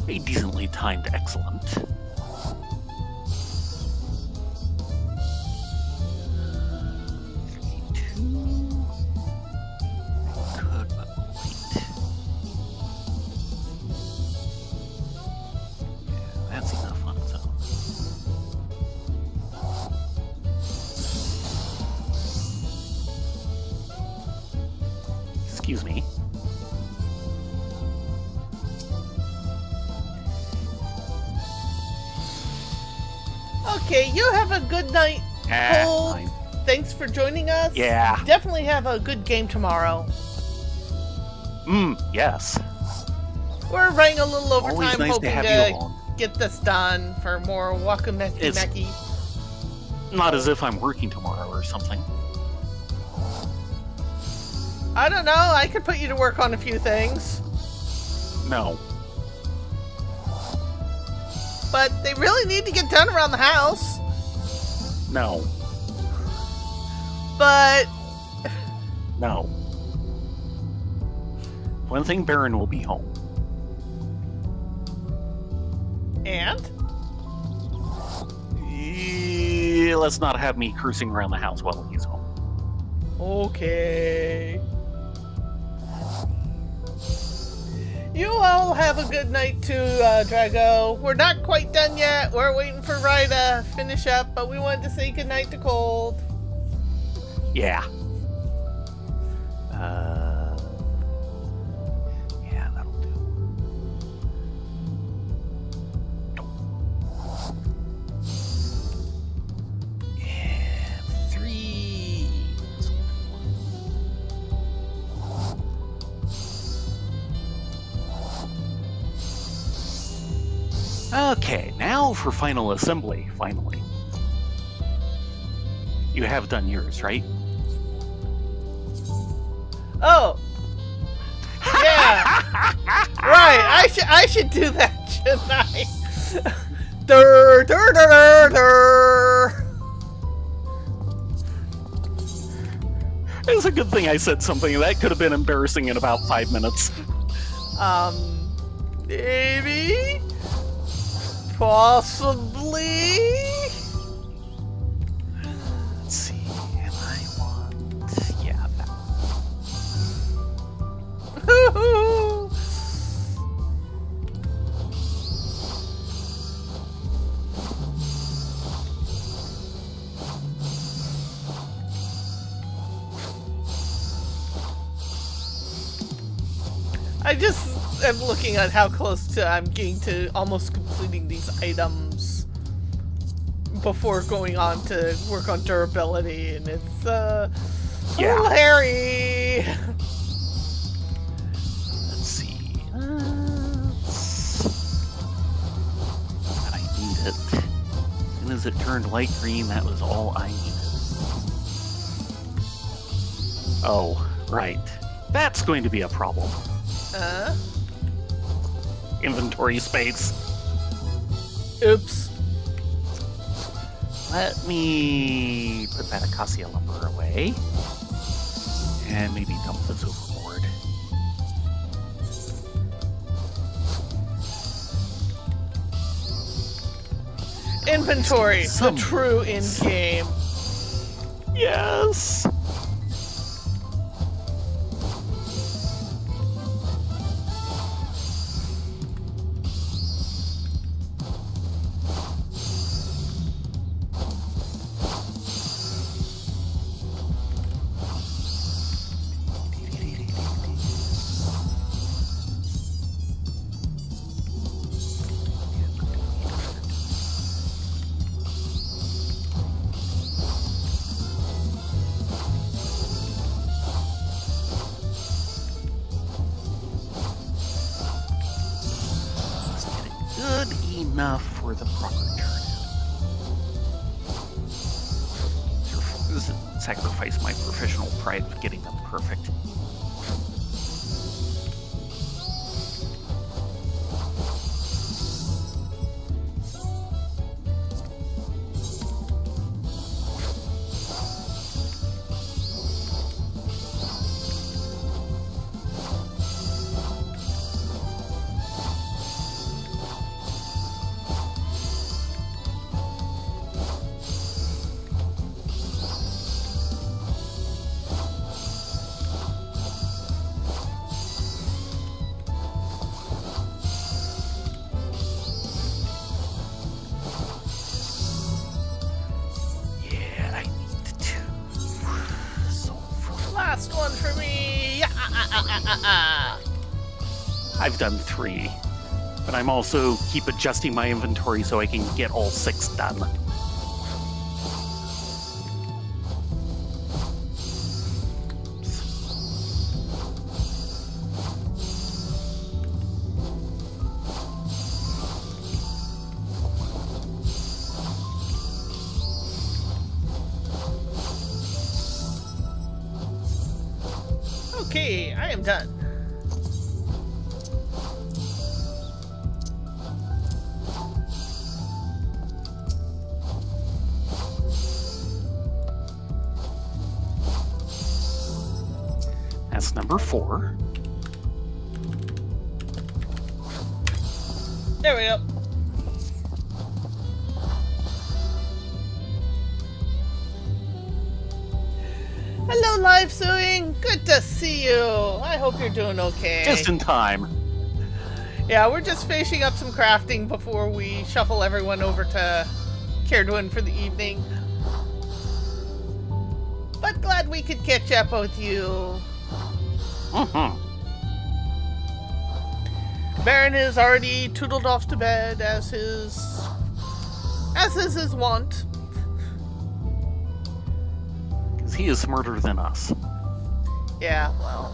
A decently timed excellent. Could, but wait. Yeah, that's enough on its own. Excuse me. Okay, you have a good night, Cole. Fine. Thanks for joining us. Yeah. Definitely have a good game tomorrow. Yes. We're running a little Always overtime, nice to hoping have you to along. get this done for more Wakumeki It's- Meki. Not as if I'm working tomorrow or something. I don't know, I could put you to work on a few things. No. But they really need to get done around the house. No. But No. One thing, Baron will be home. and Let's not have me cruising around the house while he's home. okay. You all have a good night too, Drago. We're not quite done yet. We're waiting for Rai to finish up, but we wanted to say good night to Cold. Yeah. Yeah, that'll do. And 3. Okay, now for final assembly, finally. You have done yours, right? Oh, yeah, right. I should do that, shouldn't I? Dur, dur, dur, dur, dur. It's a good thing I said something. That could have been embarrassing in about 5 minutes. Maybe, possibly. Let's see, and I want... yeah, that one. I'm looking at how close to I'm getting to almost completing these items before going on to work on durability, and it's a little hairy. Let's see. I need it. As soon as it turned light green, that was all I needed. Oh, right. That's going to be a problem. Inventory space. Oops. Let me put that acacia lumber away. And maybe dump this overboard. Inventory, the true end game. Yes! Good enough for the proper turn. Sacrifice my professional pride of getting them perfect. Last one for me. I've done 3, but I'm also keep adjusting my inventory so I can get all 6 done. Okay, I am done. That's number 4. There we go. Hello, live suing. Good to see you. I hope you're doing okay. Just in time. Yeah, we're just finishing up some crafting before we shuffle everyone over to Cairduin for the evening. But glad we could catch up with you. Baron is already tootled off to bed as is his wont. Because he is smarter than us. Yeah, well.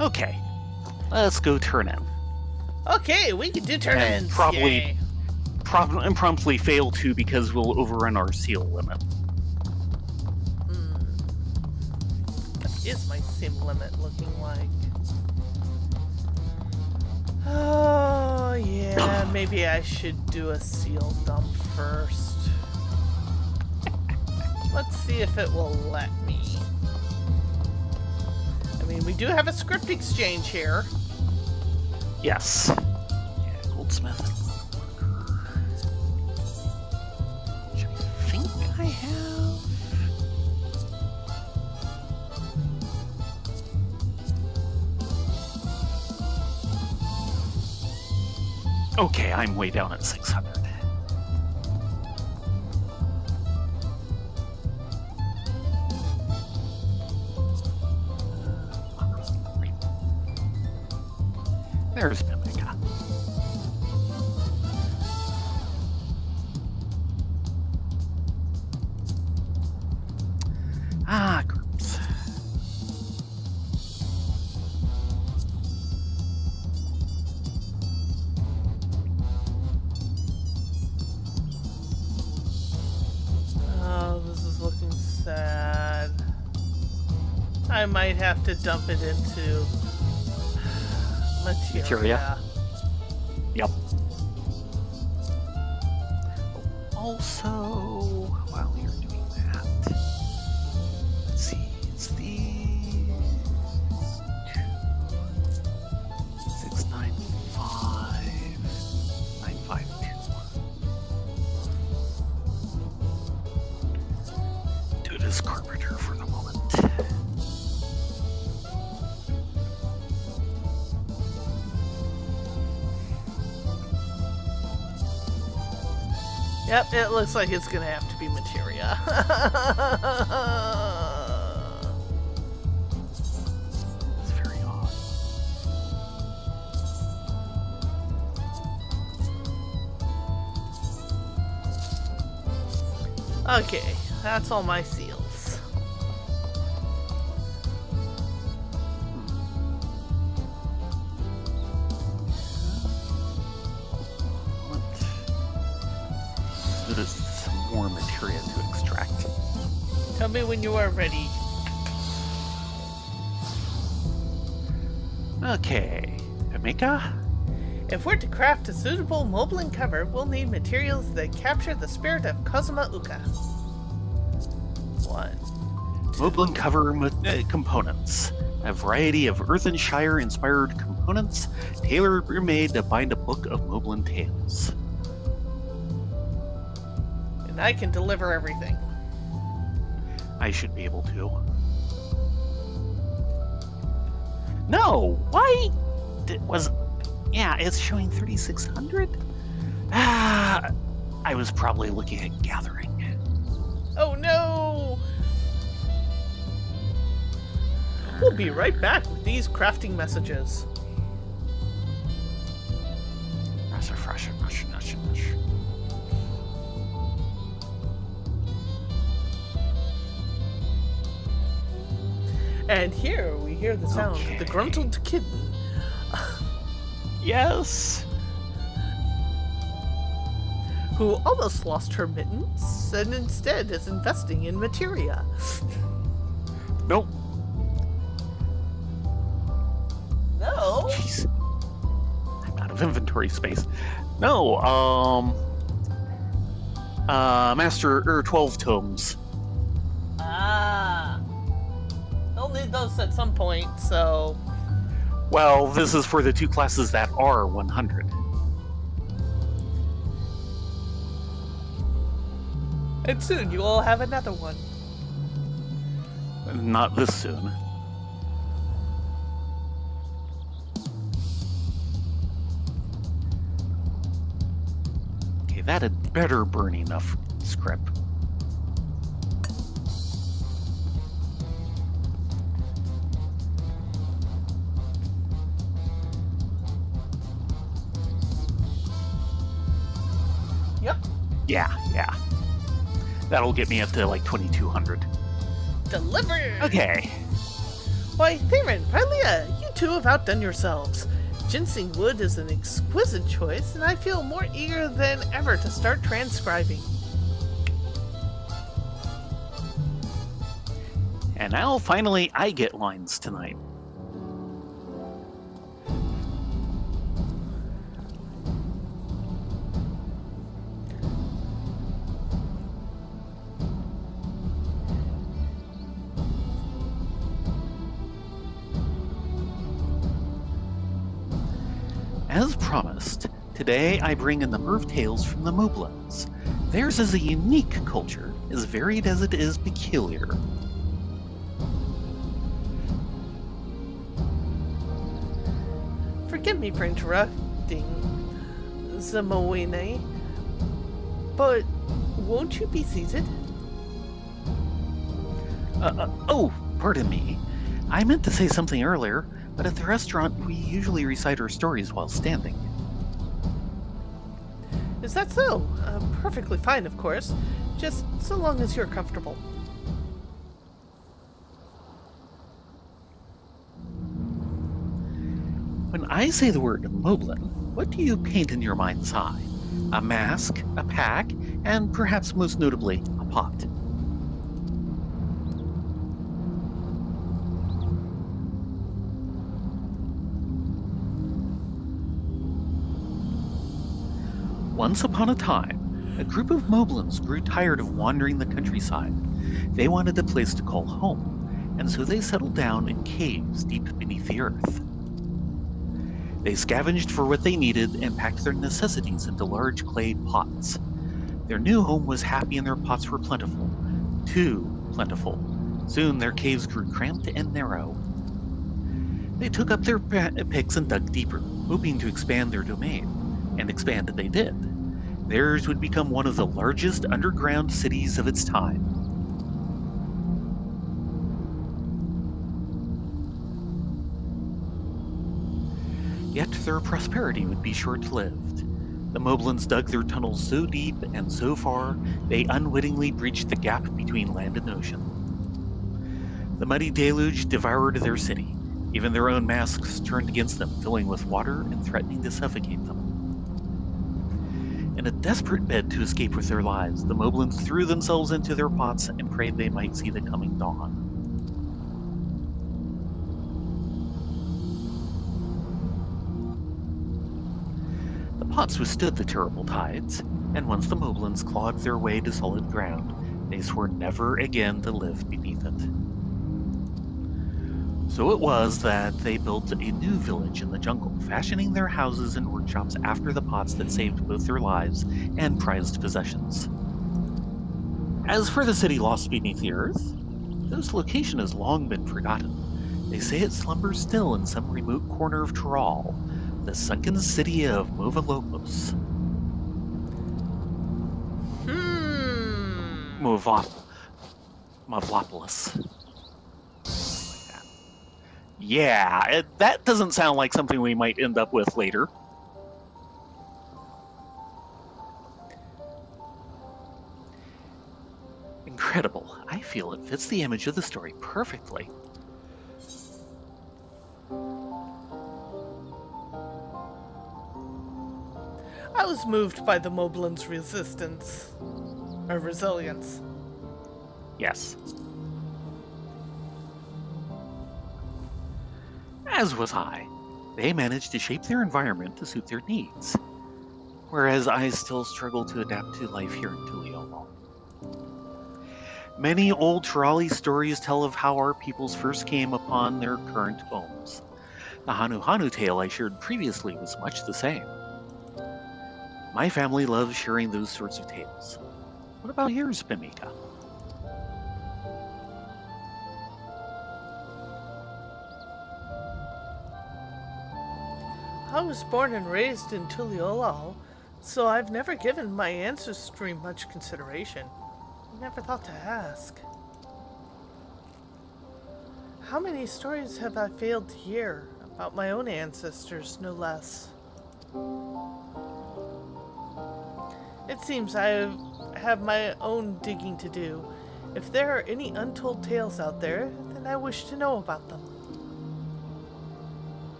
Okay, let's go turn in. Okay, we can do turn-ins. And probably Yay. promptly fail to because we'll overrun our seal limit. What is my sim limit looking like? Oh, yeah, maybe I should do a seal dump first. Let's see if it will let me. I mean, we do have a script exchange here. Yes. Yeah, goldsmith and woodworker. Which I I have? Okay, I'm way down at 600. There's Mimica. Ah, groups. Oh, this is looking sad. I might have to dump it into materia. Yep. Also, while you're doing that, let's see, it's these 695, 952. Do this carpenter for the moment. Yep, it looks like it's gonna have to be materia. It's very odd. Okay, that's all my seals. There's some more materia to extract. Tell me when you are ready. Okay, Amika? If we're to craft a suitable Moblin cover, we'll need materials that capture the spirit of Kozuma Uka. 1. Moblin cover components. A variety of Earthenshire-inspired components, tailor-made to bind a book of Moblin tales. And I can deliver everything. I should be able to. No! Why? Yeah, it's showing 3,600? Ah, I was probably looking at gathering. Oh no! We'll be right back with these crafting messages. And here we hear the sound of the gruntled kitten. Yes! Who almost lost her mittens and instead is investing in materia. Nope. No? Jeez. I'm out of inventory space. No, Master 12 tomes. Ah. They'll need those at some point, so... Well, this is for the 2 classes that are 100. And soon you will have another one. Not this soon. Okay, that had better burn enough scrap. Yep. Yeah. That'll get me up to like 2,200. Delivered! Okay. Why, Theron, Rylia, you two have outdone yourselves. Ginseng wood is an exquisite choice, and I feel more eager than ever to start transcribing. And now, finally, I get lines tonight. As promised, today I bring in the Merv tales from the Moblins. Theirs is a unique culture as varied as it is peculiar. Forgive me for interrupting, Zamoine, but won't you be seated? Oh, pardon me. I meant to say something earlier, but at the restaurant we usually recite our stories while standing. Is that so? Perfectly fine, of course. Just so long as you're comfortable. When I say the word moblin, what do you paint in your mind's eye? A mask, a pack, and perhaps most notably, a pot. Once upon a time, a group of moblins grew tired of wandering the countryside. They wanted a place to call home, and so they settled down in caves deep beneath the earth. They scavenged for what they needed and packed their necessities into large clay pots. Their new home was happy and their pots were plentiful. Too plentiful. Soon their caves grew cramped and narrow. They took up their picks and dug deeper, hoping to expand their domain. And expand they did. Theirs would become one of the largest underground cities of its time. Yet their prosperity would be short-lived. The moblins dug their tunnels so deep and so far, they unwittingly breached the gap between land and ocean. The muddy deluge devoured their city. Even their own masks turned against them, filling with water and threatening to suffocate them. In a desperate bid to escape with their lives, the moblins threw themselves into their pots and prayed they might see the coming dawn. The pots withstood the terrible tides, and once the moblins clawed their way to solid ground, they swore never again to live beneath it. So it was that they built a new village in the jungle, fashioning their houses and workshops after the pots that saved both their lives and prized possessions. As for the city lost beneath the earth, whose location has long been forgotten, they say it slumbers still in some remote corner of Tyrol, the sunken city of Movalopos. Mavlopolis. Yeah, that doesn't sound like something we might end up with later. Incredible. I feel it fits the image of the story perfectly. I was moved by the Moblin's resilience. Yes. As was I. They managed to shape their environment to suit their needs, whereas I still struggle to adapt to life here in Tuliolo. Many old Tyrali stories tell of how our peoples first came upon their current homes. The Hanu Hanu tale I shared previously was much the same. My family loves sharing those sorts of tales. What about yours, Bimika? I was born and raised in Tuliolo, so I've never given my ancestry much consideration. Never thought to ask. How many stories have I failed to hear about my own ancestors, no less? It seems I have my own digging to do. If there are any untold tales out there, then I wish to know about them.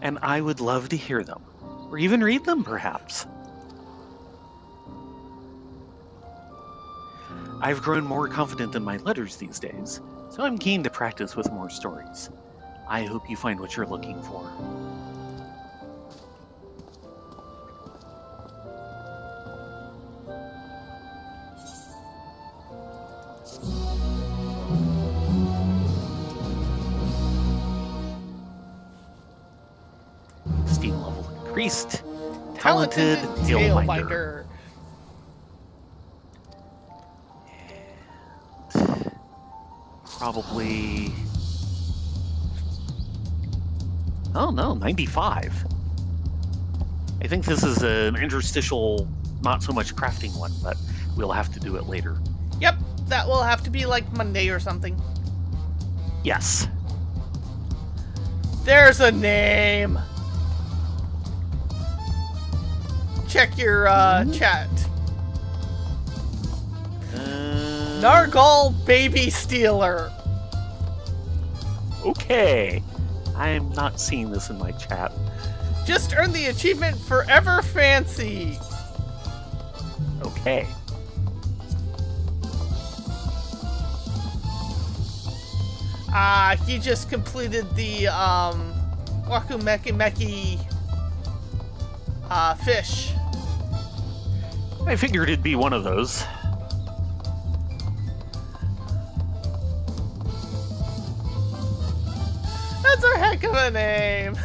And I would love to hear them, or even read them, perhaps. I've grown more confident in my letters these days, so I'm keen to practice with more stories. I hope you find what you're looking for. Steam level increased. Talented Tailwinder. probably... Oh no, 95. I think this is an interstitial, not so much crafting one, but we'll have to do it later. Yep, that will have to be like Monday or something. Yes. There's a name. Check your chat. Nargal Baby Stealer. Okay. I'm not seeing this in my chat. Just earned the achievement Forever Fancy. Okay. He just completed the Waku Meki Meki fish. I figured it'd be one of those. That's a heck of a name.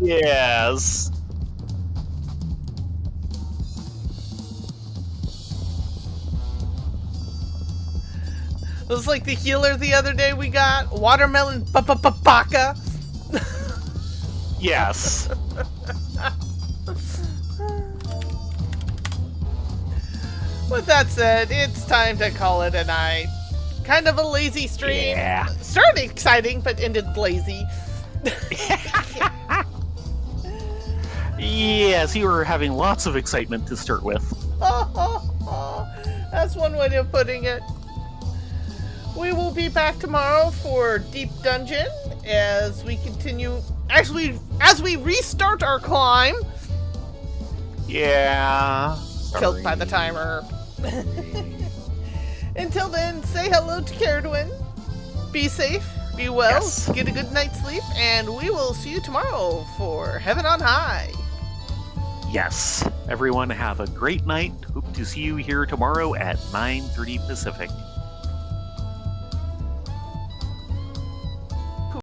Yes. It was like the healer the other day we got. Watermelon Baka. Yes. With that said, it's time to call it a night. Kind of a lazy stream. Yeah. Started exciting, but ended lazy. Yes, you were having lots of excitement to start with. That's one way of putting it. We will be back tomorrow for Deep Dungeon as we continue. Actually, as we restart our climb. Yeah. Killed by the timer. Until then, say hello to Caradwin. Be safe, be well, Yes. get a good night's sleep, and we will see you tomorrow for Heaven on High. Yes. Everyone have a great night. Hope to see you here tomorrow at 9:30 Pacific.